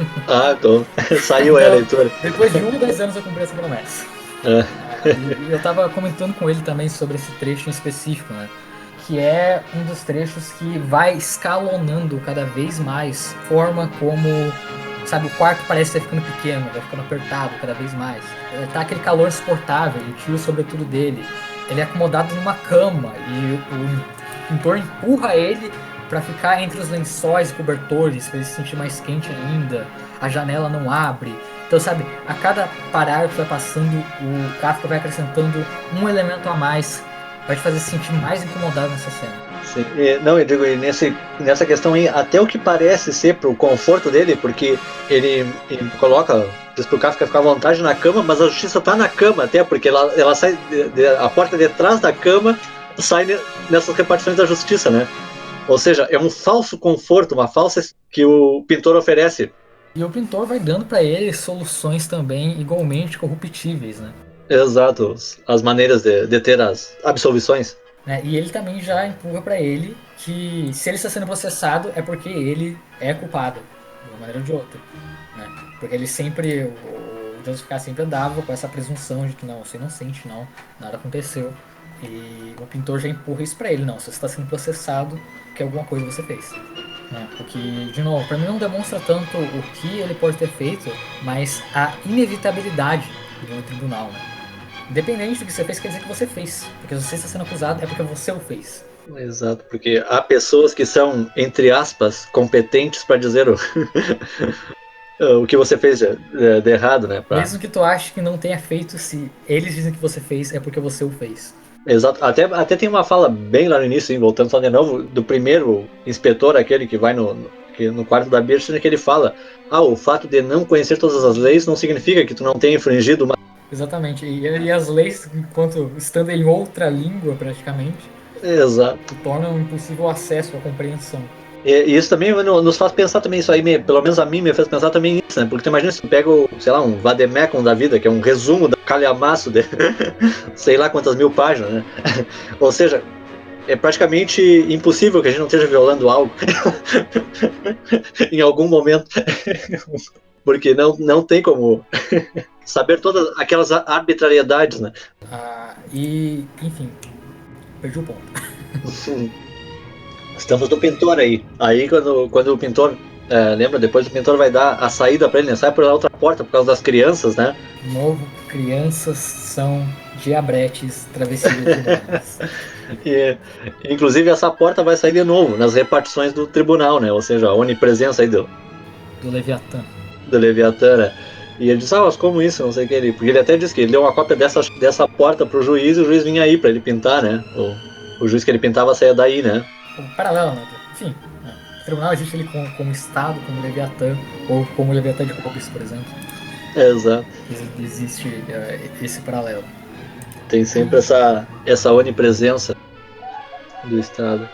Então, saiu então, a leitura. Depois de 1 ou 2 anos eu cumpri essa promessa. E eu tava comentando com ele também sobre esse trecho em específico, né? Que é um dos trechos que vai escalonando cada vez mais, forma como, sabe, o quarto parece estar ficando pequeno, vai ficando apertado cada vez mais. Tá aquele calor insuportável, ele tira o sobretudo dele. Ele é acomodado numa cama e o pintor empurra ele para ficar entre os lençóis e cobertores, para ele se sentir mais quente ainda. A janela não abre. Então, sabe, a cada parágrafo que vai passando, o Kafka vai acrescentando um elemento a mais, vai te fazer se sentir mais incomodado nessa cena. Sim. Não, eu digo, nessa questão aí, até o que parece ser pro conforto dele, porque ele coloca... diz pro Kafka ficar à vontade na cama, mas a justiça tá na cama até, porque ela sai, a porta de trás da cama sai nessas repartições da justiça, né? Ou seja, é um falso conforto, uma falsa que o pintor oferece. E o pintor vai dando para ele soluções também igualmente corruptíveis, né? Exato, as maneiras de ter as absolvições. E ele também já empurra para ele que se ele está sendo processado é porque ele é culpado, de uma maneira ou de outra, né? Porque ele sempre, o Joseph K. sempre andava com essa presunção de que não, você é inocente, não, nada aconteceu. E o pintor já empurra isso pra ele, não, se você está sendo processado, que alguma coisa você fez. O que, de novo, pra mim não demonstra tanto o que ele pode ter feito, mas a inevitabilidade do tribunal, né? Independente do que você fez, quer dizer que você fez. Porque se você está sendo acusado, é porque você o fez. Exato, porque há pessoas que são, entre aspas, competentes para dizer o que você fez de errado, né? Mesmo que tu ache que não tenha feito, se eles dizem que você fez, é porque você o fez. Exato, até tem uma fala bem lá no início, hein, voltando só de novo, do primeiro inspetor, aquele que vai no quarto da Birchen, que ele fala, o fato de não conhecer todas as leis não significa que tu não tenha infringido uma... Exatamente, e as leis, enquanto estando em outra língua praticamente, exato, tornam impossível o acesso à compreensão. E isso também nos faz pensar também, isso aí, pelo menos a mim me fez pensar também nisso, né? Porque tu imagina se tu pega, sei lá, um Vademecum da vida, que é um resumo da calhamaço de sei lá quantas mil páginas, né? Ou seja, é praticamente impossível que a gente não esteja violando algo em algum momento. Porque não tem como saber todas aquelas arbitrariedades, né? Enfim, perdi o ponto. Estamos no pintor aí. Aí quando o pintor lembra? Depois o pintor vai dar a saída pra ele, né? Sai por outra porta por causa das crianças, né? De novo, crianças são diabretes travestidos de humanos. E, inclusive essa porta vai sair de novo nas repartições do tribunal, né? Ou seja, a onipresença aí Do Leviatã. do Leviatã, né? E ele diz, mas como isso? Não sei o que. Porque ele até disse que ele deu uma cópia dessa porta pro juiz e o juiz vinha aí pra ele pintar, né? O juiz que ele pintava saía daí, né? Como paralelo, né? Enfim, né? O tribunal existe ele como Estado, como Leviatã, ou como Leviatã de Hobbes, por exemplo. Exato. Existe esse paralelo. Tem sempre essa onipresença do Estado.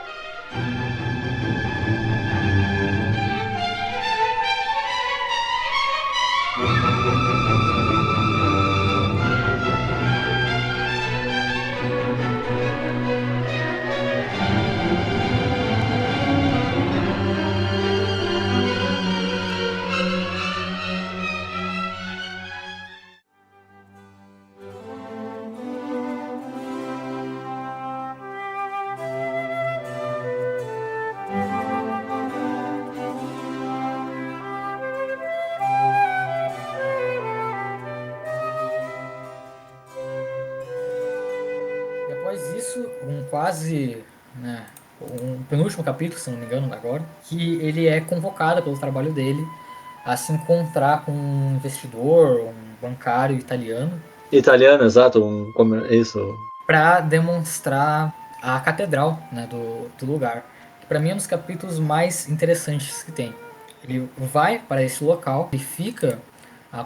E após isso, né, um penúltimo capítulo, se não me engano, agora, que ele é convocado pelo trabalho dele a se encontrar com um investidor, um bancário italiano, Italiano, exato. Isso. para demonstrar a catedral, né, do lugar. Que para mim é um dos capítulos mais interessantes que tem. Ele vai para esse local, ele fica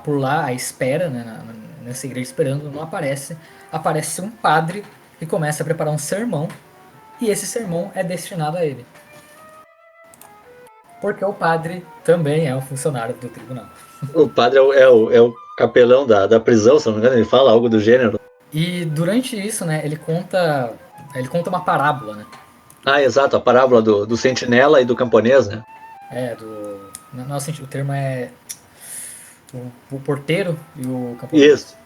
por lá à espera, né, nessa igreja esperando, não aparece. Aparece um padre que começa a preparar um sermão, e esse sermão é destinado a ele. Porque o padre também é um funcionário do tribunal. O padre é o capelão da prisão, se não me engano, ele fala algo do gênero. E durante isso, né, ele conta uma parábola, né? Ah, exato, a parábola do sentinela e do camponês, né? Não, o termo é o porteiro e o camponês. Isso.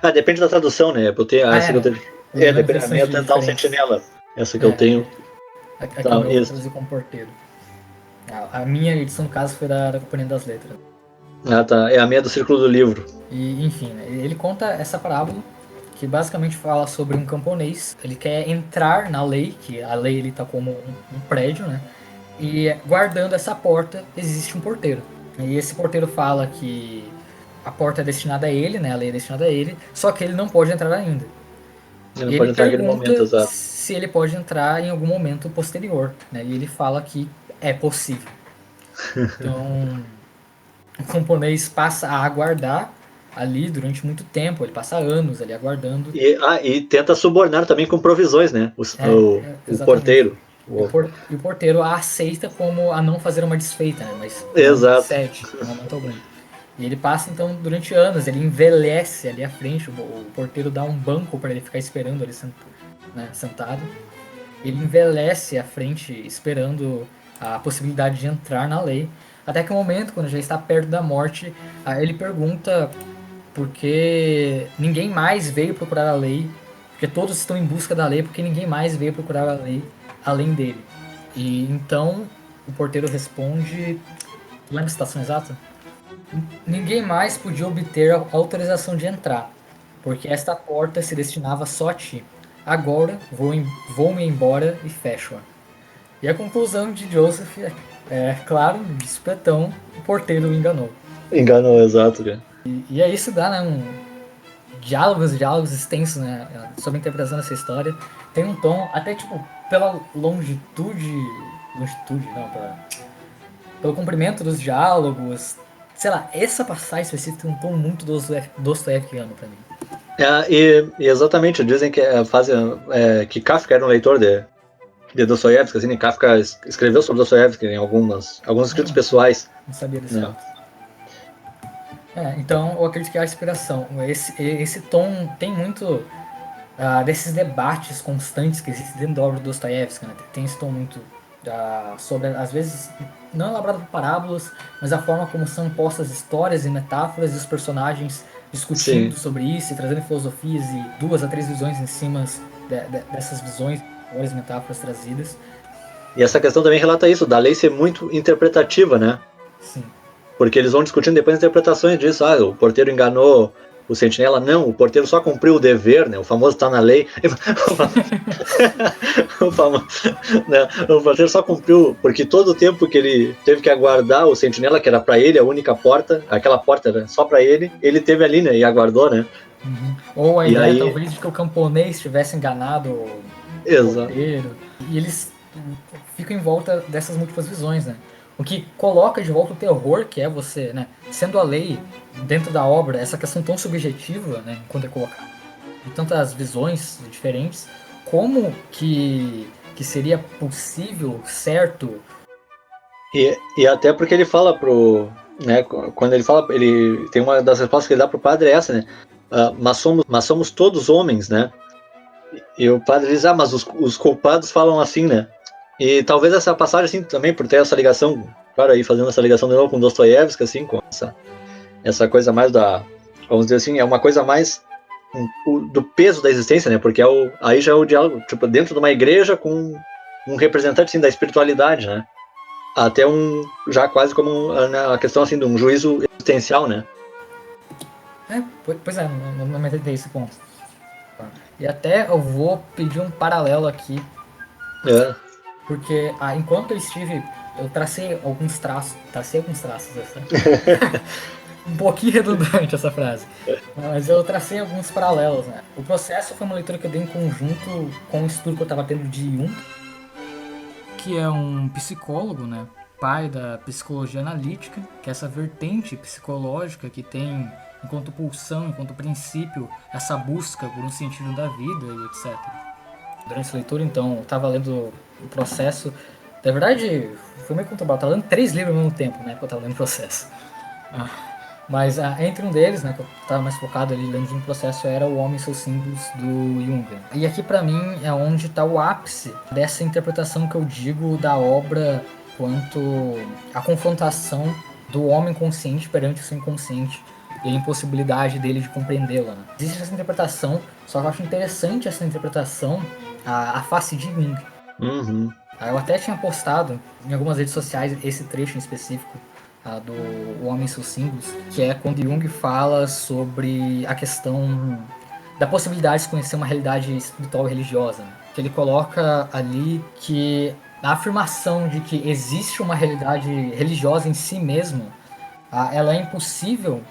Ah, depende da tradução, né? Eu tenho, essa que eu tenho. Depende. A minha é tentar o sentinela. Essa que eu tenho. Aqui Tá, eu isso. traduzi como porteiro. A minha edição, no caso, foi da Companhia das Letras. Ah, tá. É a minha do Círculo do Livro. E, enfim, né, ele conta essa parábola que basicamente fala sobre um camponês. Ele quer entrar na lei, que a lei ele tá como um prédio, né? E guardando essa porta existe um porteiro. E esse porteiro fala que a porta é destinada a ele, né? A lei é destinada a ele, só que ele não pode entrar ainda. Ele E pode ele entrar naquele momento, pergunta exato. se ele pode entrar em algum momento posterior, né? E ele fala que é possível. Então, o camponês passa a aguardar ali durante muito tempo, ele passa anos ali aguardando. E tenta subornar também com provisões, né? O porteiro. E o porteiro a aceita como a não fazer uma desfeita, né? Mas Exato. cede no momento algum. E ele passa então durante anos, ele envelhece ali à frente, o porteiro dá um banco para ele ficar esperando ali sentado. Ele envelhece à frente esperando a possibilidade de entrar na lei. Até que o momento, quando já está perto da morte, ele pergunta por que ninguém mais veio procurar a lei, porque todos estão em busca da lei, porque ninguém mais veio procurar a lei além dele. E então o porteiro responde, lembra a citação exata? Ninguém mais podia obter a autorização de entrar, porque esta porta se destinava só a ti. Agora vou-me embora e fecho-a. E a conclusão de Joseph claro, de supetão, o porteiro o enganou. Enganou, exato, cara. E aí isso dá, né, diálogos extensos, né, sobre a interpretação dessa história. Tem um tom, até tipo, pela longitude não, pelo comprimento dos diálogos, sei lá, essa passagem específica tem um tom muito dostoiévskiano pra mim. E exatamente, dizem que que Kafka era um leitor de Dostoiévski, assim, Kafka escreveu sobre Dostoiévski em alguns escritos pessoais. Não sabia desse fato. Então eu acredito que é a inspiração. Esse tom tem muito desses debates constantes que existem dentro da obra do Dostoiévski, né? Tem esse tom muito sobre, às vezes, não elaborado por parábolas, mas a forma como são postas histórias e metáforas e os personagens discutindo sobre isso e trazendo filosofias e 2 a 3 visões em cima dessas visões, várias metáforas trazidas. E essa questão também relata isso, da lei ser muito interpretativa, né? Sim. Porque eles vão discutindo depois interpretações disso. O porteiro enganou o sentinela. Não, o porteiro só cumpriu o dever, né? O famoso tá na lei. o, famoso, né? O porteiro só cumpriu, porque todo o tempo que ele teve que aguardar o sentinela, que era pra ele a única porta, aquela porta era só pra ele teve ali, né? E aguardou, né? Uhum. Ou a E ideia, aí, talvez, de que o camponês tivesse enganado o exato. porteiro. E eles ficam em volta dessas múltiplas visões, né? O que coloca de volta o terror, que é você, né? Sendo a lei dentro da obra, essa questão tão subjetiva, né? Quando é colocada, de tantas visões diferentes, como que seria possível, certo? E até porque ele fala pro. Né, quando ele fala, ele tem uma das respostas que ele dá pro padre é essa, né? Mas somos todos homens, né? E o padre diz, mas os culpados falam assim, né? E talvez essa passagem, assim, também, por ter essa ligação, claro, aí fazendo essa ligação de novo com Dostoiévski, assim, com essa coisa mais da. Vamos dizer assim, é uma coisa mais do peso da existência, né? Porque aí já é o diálogo, tipo, dentro de uma igreja com um representante, assim, da espiritualidade, né? Até já quase como a questão, assim, de um juízo existencial, né? Pois é, não me atentei esse ponto. E até eu vou pedir um paralelo aqui, É. porque enquanto eu estive, eu tracei alguns traços, essa. Um pouquinho redundante essa frase, mas eu tracei alguns paralelos, né? O processo foi uma leitura que eu dei em conjunto com o estudo que eu estava tendo de Jung, que é um psicólogo, né? Pai da psicologia analítica, que é essa vertente psicológica que tem enquanto pulsão, enquanto princípio, essa busca por um sentido da vida e etc. Durante a leitura, então, eu estava lendo o processo. Na verdade, foi meio conturbado. Eu tava lendo 3 livros ao mesmo tempo, né? Que eu estava lendo o processo. Mas entre um deles, né, que eu estava mais focado ali lendo um processo, era O Homem e seus Símbolos, do Jung. E aqui para mim é onde está o ápice dessa interpretação que eu digo da obra quanto a confrontação do homem consciente perante o seu inconsciente e a impossibilidade dele de compreendê-la. Né? Existe essa interpretação, só que eu acho interessante essa interpretação, a face de Jung. Uhum. Eu até tinha postado em algumas redes sociais esse trecho em específico do O Homem e seus Símbolos, que é quando Jung fala sobre a questão da possibilidade de conhecer uma realidade espiritual e religiosa. Né? Que ele coloca ali que a afirmação de que existe uma realidade religiosa em si mesmo, ela é impossível,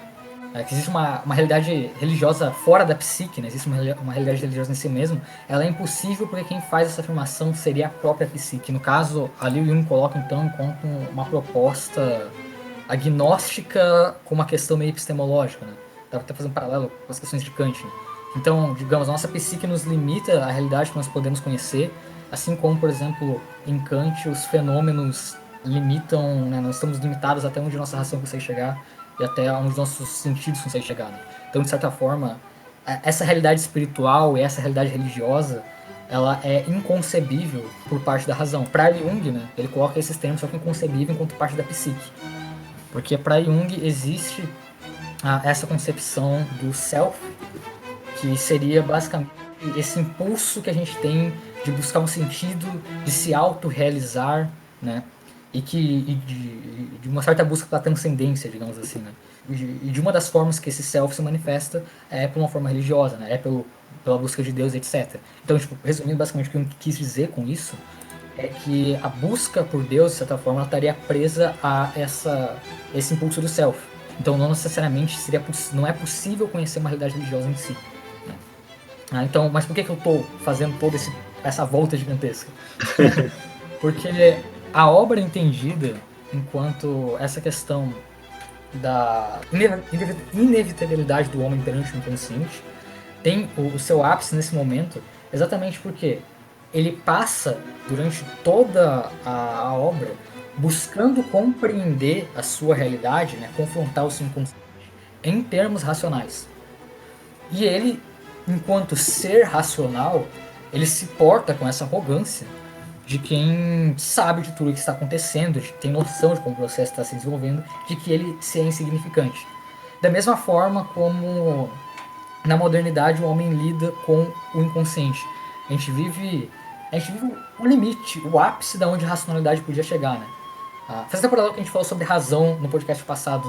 que existe uma realidade religiosa fora da psique, né? Existe uma realidade religiosa em si mesmo, ela é impossível porque quem faz essa afirmação seria a própria psique. No caso, ali o Jung coloca então enquanto uma proposta agnóstica com uma questão meio epistemológica, né? Dá pra fazer um paralelo com as questões de Kant. Né? Então, digamos, a nossa psique nos limita à realidade que nós podemos conhecer, assim como, por exemplo, em Kant, os fenômenos limitam, né? Nós estamos limitados até onde nossa ração consegue chegar e até onde nossos sentidos conseguem chegar. Né? Então, de certa forma, essa realidade espiritual e essa realidade religiosa, ela é inconcebível por parte da razão. Para Jung, né, ele coloca esses termos só que inconcebível enquanto parte da psique. Porque para Jung existe essa concepção do self, que seria basicamente esse impulso que a gente tem de buscar um sentido, de se autorrealizar, né? E de uma certa busca pela transcendência, digamos assim, né? E de uma das formas que esse self se manifesta é por uma forma religiosa, né? É pela busca de Deus, etc. Então, tipo, resumindo basicamente o que eu quis dizer com isso, é que a busca por Deus, de certa forma, ela estaria presa a esse impulso do self. Então, não necessariamente não é possível conhecer uma realidade religiosa em si. Né? Então, mas por que eu estou fazendo toda essa volta gigantesca? Porque a obra entendida enquanto essa questão da inevitabilidade do homem perante o inconsciente tem o seu ápice nesse momento, exatamente porque ele passa durante toda a obra buscando compreender a sua realidade, né, confrontar o seu inconsciente em termos racionais. E ele, enquanto ser racional, ele se porta com essa arrogância de quem sabe de tudo o que está acontecendo, de que tem noção de como o processo está se desenvolvendo, de que ele se é insignificante. Da mesma forma como na modernidade o homem lida com o inconsciente. A gente vive o limite, o ápice da onde a racionalidade podia chegar, né? Faz temporada que a gente falou sobre razão no podcast passado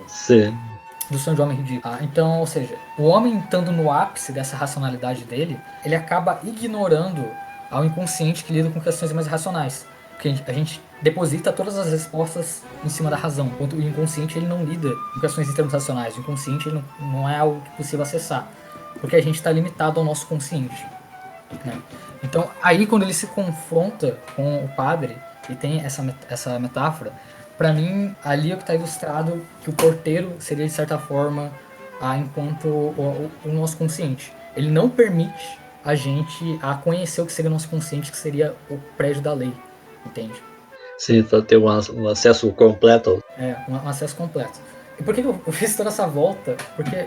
Sim. do Sonho de Homem Ridículo. Então, ou seja, o homem estando no ápice dessa racionalidade dele, ele acaba ignorando ao inconsciente que lida com questões mais irracionais. Porque a gente deposita todas as respostas em cima da razão, enquanto o inconsciente ele não lida com questões em termos racionais. O inconsciente ele não é algo possível acessar, porque a gente está limitado ao nosso consciente, né? Então, aí quando ele se confronta com o padre, e tem essa metáfora, pra mim, ali é o que está ilustrado que o porteiro seria, de certa forma, enquanto o nosso consciente. Ele não permite a gente conhecer o que seria o nosso consciente, que seria o prédio da lei, entende? Sim, para ter um acesso completo. Um acesso completo. E por que eu fiz toda essa volta? Porque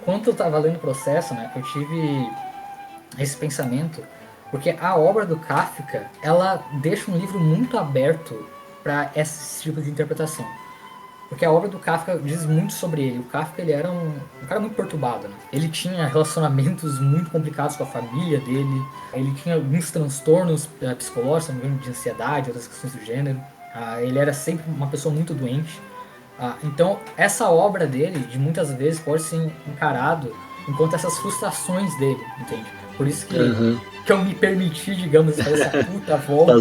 quando eu estava lendo o processo, né, eu tive esse pensamento, porque a obra do Kafka, ela deixa um livro muito aberto para esse tipo de interpretação. Porque a obra do Kafka diz muito sobre ele. O Kafka ele era um cara muito perturbado, né? Ele tinha relacionamentos muito complicados com a família dele. Ele tinha alguns transtornos psicológicos, não me engano, de ansiedade, outras questões do gênero. Ele era sempre uma pessoa muito doente. Então, essa obra dele, de muitas vezes, pode ser encarado enquanto essas frustrações dele, entende? Por isso que eu me permiti, digamos, fazer essa puta volta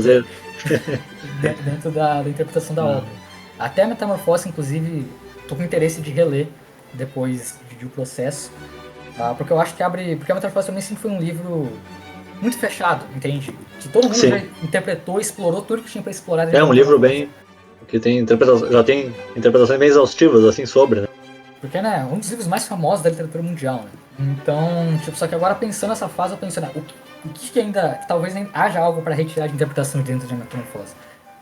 dentro da interpretação da obra. Até a Metamorfose, inclusive, tô com interesse de reler depois de o processo, porque eu acho que porque a Metamorfose também sempre foi um livro muito fechado, entende? Que todo mundo já interpretou, explorou tudo que tinha pra explorar. É um livro bem que tem já tem interpretações bem exaustivas assim sobre, né? Porque, né, um dos livros mais famosos da literatura mundial, né? Então, tipo, só que agora pensando nessa fase, eu penso, né, o que ainda, talvez haja algo para retirar de interpretação dentro de Metamorfose.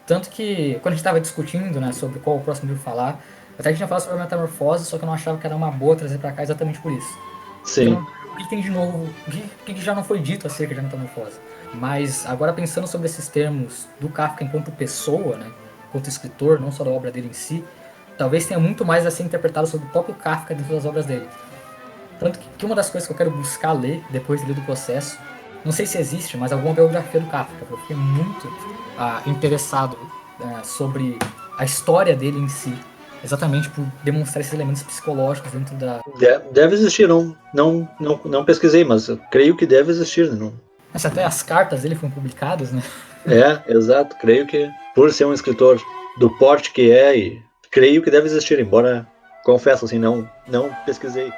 Tanto que, quando a gente estava discutindo, né, sobre qual o próximo livro falar, até que a gente ia falar sobre a Metamorfose, só que eu não achava que era uma boa trazer pra cá exatamente por isso. Sim. Então, o que tem de novo, o que já não foi dito acerca de Metamorfose? Mas, agora pensando sobre esses termos do Kafka enquanto pessoa, né, enquanto escritor, não só da obra dele em si, talvez tenha muito mais a ser interpretado sobre o próprio Kafka dentro das obras dele. Tanto que uma das coisas que eu quero buscar ler, depois de ler do processo, não sei se existe, mas alguma biografia do Kafka, porque eu fiquei muito interessado sobre a história dele em si, exatamente por demonstrar esses elementos psicológicos dentro da... Deve existir, não pesquisei, mas eu creio que deve existir, né? Mas até as cartas dele foram publicadas, né? Exato, creio que por ser um escritor do porte que e creio que deve existir, embora, confesso assim, não pesquisei.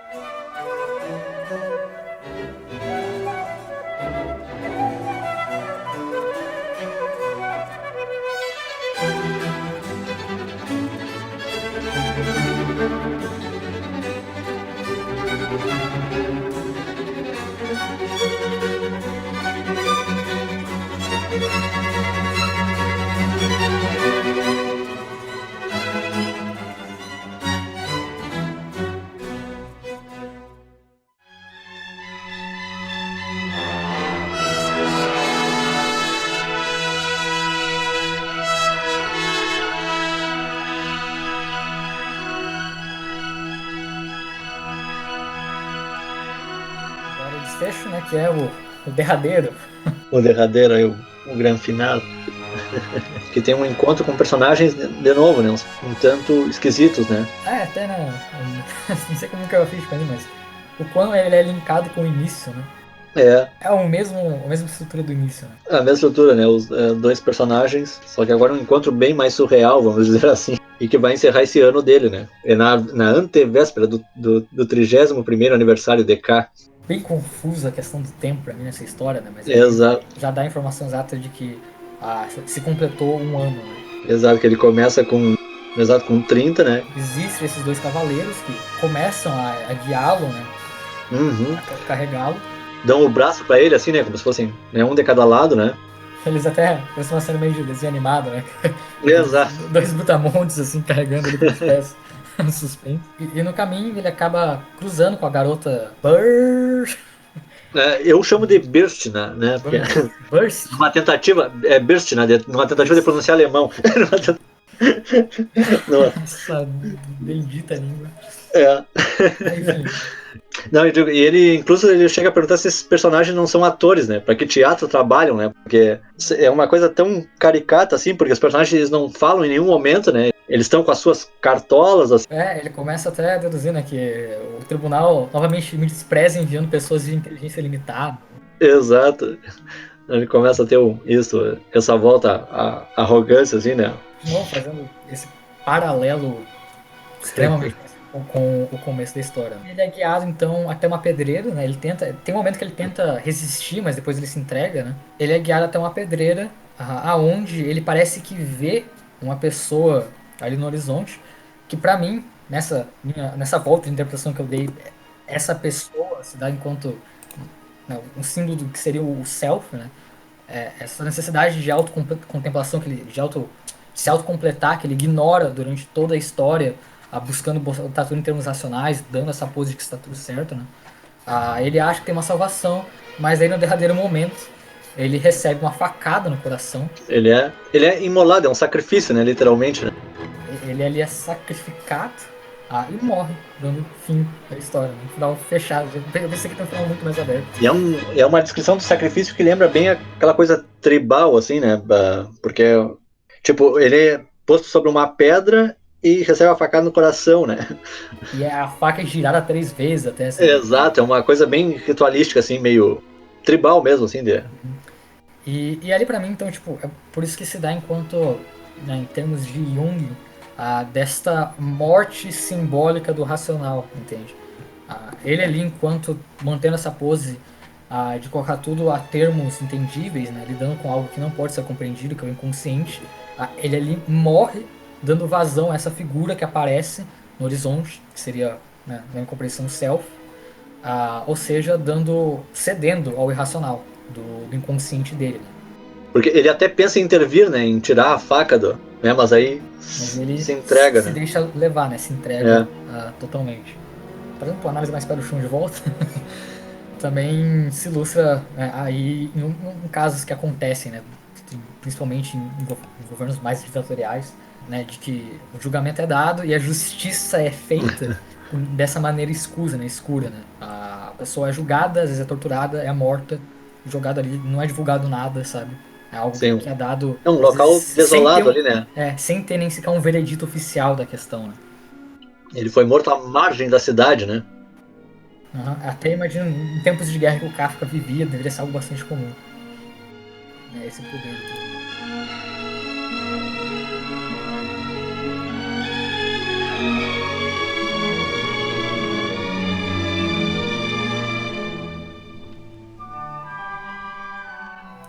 Agora o desfecho, né, que é o derradeiro. O derradeiro aí, o grande final. Que tem um encontro com personagens, de novo, né? Um tanto esquisitos, né? Até não sei como que eu fiz com ele, mas o quão ele é linkado com o início, né? É a mesma estrutura do início, né? A mesma estrutura, né? Os dois personagens, só que agora um encontro bem mais surreal, vamos dizer assim. E que vai encerrar esse ano dele, né? É na antevéspera do 31º aniversário de K. Bem confusa a questão do tempo pra mim nessa história, né? Mas Exato. Já dá a informação exata de que se completou um ano, né? Exato, que ele começa com 30, né? Existem esses dois cavaleiros que começam a guiá-lo, né? A carregá-lo. Dão o braço pra ele, assim, né? Como se fossem um de cada lado, né? Eles até parecem uma cena meio de desenho animado, né? Exato. Dois brutamontes, assim, carregando ele pelos pés no suspense. E no caminho ele acaba cruzando com a garota Burst. Eu chamo de Burst, né? Porque Burst? Uma tentativa. Burst, né? Numa tentativa de pronunciar alemão. Nossa, bendita língua. Enfim. Não, e ele, incluso, ele chega a perguntar se esses personagens não são atores, né? Pra que teatro trabalham, né? Porque é uma coisa tão caricata, assim, porque os personagens eles não falam em nenhum momento, né? Eles estão com as suas cartolas, assim. Ele começa até a deduzir, né, que o tribunal novamente me despreza enviando pessoas de inteligência limitada. Exato. Ele começa a ter isso, essa volta à arrogância, assim, né? De novo, fazendo esse paralelo extremamente com o começo da história. Ele é guiado então até uma pedreira, né? Ele tenta, tem um momento que ele tenta resistir, mas depois ele se entrega, né? Ele é guiado até uma pedreira, aonde ele parece que vê uma pessoa ali no horizonte, que pra mim, nessa volta de interpretação que eu dei, essa pessoa se dá enquanto, né, um símbolo do que seria o self, né? Essa necessidade de autocontemplação, de se autocompletar, que ele ignora durante toda a história, buscando botar tudo em termos racionais, dando essa pose de que está tudo certo, né? Ele acha que tem uma salvação, mas aí no derradeiro momento ele recebe uma facada no coração. Ele é imolado, é um sacrifício, né? Literalmente, né? Ele ali é sacrificado e morre, dando fim à história. Um final fechado. Eu pensei que tem um final muito mais aberto. E é uma descrição do sacrifício que lembra bem aquela coisa tribal, assim, né? Porque, tipo, ele é posto sobre uma pedra e recebe a facada no coração, né? E a faca é girada 3 vezes até essa. Exato, é uma coisa bem ritualística, assim, meio tribal mesmo, assim, de... E ali pra mim, então, tipo, é por isso que se dá enquanto, né, em termos de Jung, desta morte simbólica do racional, entende? Ele ali, enquanto mantendo essa pose de colocar tudo a termos entendíveis, né, lidando com algo que não pode ser compreendido, que é o inconsciente, ele ali morre dando vazão a essa figura que aparece no horizonte, que seria, né, na incompreensão self, ou seja, cedendo ao irracional do inconsciente dele. Né? Porque ele até pensa em intervir, né? Em tirar a faca do... Né, mas aí Mas ele se entrega, se né? deixa levar, né? Se entrega totalmente. Trazendo uma análise mais para o chão de volta, também se ilustra, né, aí em casos que acontecem, né? Principalmente em governos mais ditatoriais, né? De que o julgamento é dado e a justiça é feita dessa maneira escusa, né? Escura, né? A pessoa é julgada, às vezes é torturada, é morta, jogada ali, não é divulgado nada, sabe? É algo Sim, que é dado, é um às vezes, local desolado ali, né? sem ter nem sequer um veredito oficial da questão, né? Ele foi morto à margem da cidade, né? Até imagino em tempos de guerra que o Kafka vivia, deveria ser algo bastante comum. Né? Esse poder do tribunal.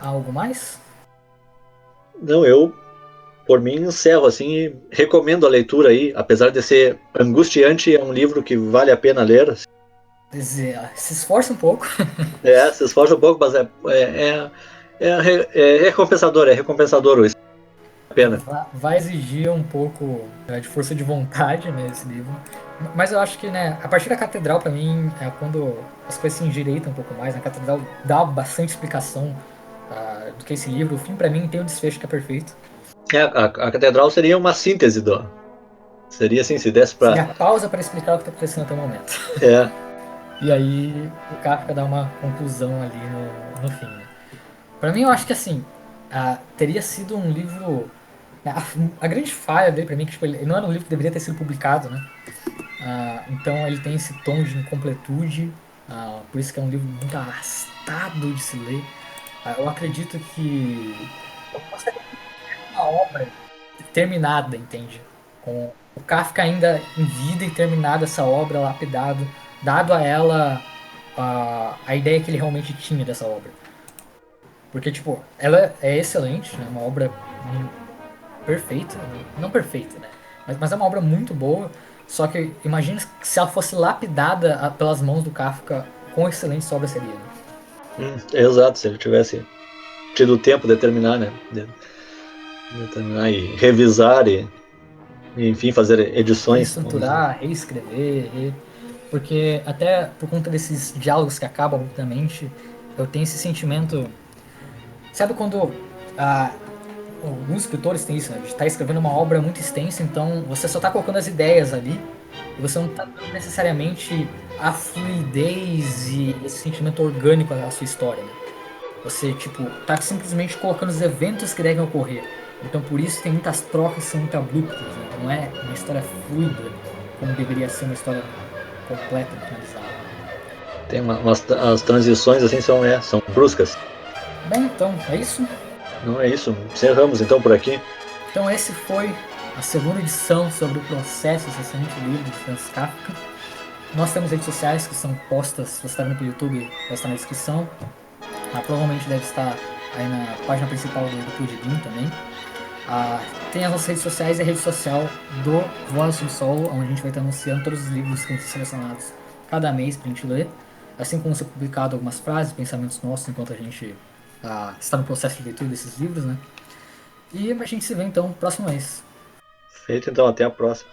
Há algo mais? Não, por mim, encerro assim e recomendo a leitura aí, apesar de ser angustiante, é um livro que vale a pena ler. Se esforça um pouco. Se esforça um pouco, mas é recompensador isso. A pena. Vai exigir um pouco de força de vontade nesse livro. Mas eu acho que, né, a partir da Catedral, pra mim, é quando as coisas se endireitam um pouco mais. A Catedral dá bastante explicação do que esse livro. O fim, pra mim, tem um desfecho que é perfeito. A Catedral seria uma síntese do... Seria assim, se desse pra... Seria a pausa para explicar o que tá acontecendo até o momento. É, E aí o Kafka dá uma conclusão ali no fim. Né? Pra mim, eu acho que assim, teria sido um livro. A grande falha dele pra mim é que tipo, ele não era um livro que deveria ter sido publicado, né? Então ele tem esse tom de incompletude, por isso que é um livro muito arrastado de se ler. Eu acredito que eu gostaria de ter uma obra terminada, entende? Com o Kafka ainda em vida e terminada essa obra, lapidado, dado a ela a ideia que ele realmente tinha dessa obra. Porque, tipo, ela é excelente, né? Uma obra perfeita. Não perfeita, né? Mas é uma obra muito boa. Só que imagina se ela fosse lapidada pelas mãos do Kafka, quão excelente essa obra seria. Né? exato, se ele tivesse tido tempo de terminar, né? De terminar e revisar e enfim, fazer edições. Reestruturar, reescrever, porque até por conta desses diálogos que acabam rapidamente, eu tenho esse sentimento. Sabe quando alguns escritores têm isso, né? De estar escrevendo uma obra muito extensa, então você só está colocando as ideias ali e você não está necessariamente a fluidez e esse sentimento orgânico à sua história, né? Você, tipo, tá simplesmente colocando os eventos que devem ocorrer. Então por isso tem muitas trocas que são muito abruptas, né? Não é uma história fluida como deveria ser uma história completa, finalizada. Tem as transições assim são bruscas. Bem, então, é isso. Não é isso. Encerramos então por aqui. Então esse foi a segunda edição sobre o processo excelente livro de Franz Kafka. Nós temos redes sociais que são postas, se você está vendo pelo YouTube, vai estar na descrição. Provavelmente deve estar aí na página principal do Podbean também. Tem as nossas redes sociais e a rede social do Voz do Subsolo, onde a gente vai estar anunciando todos os livros que vão ser selecionados cada mês para a gente ler. Assim como ser publicado algumas frases, pensamentos nossos enquanto a gente está no processo de leitura desses livros, né? E a gente se vê então no próximo mês. Feito então, até a próxima.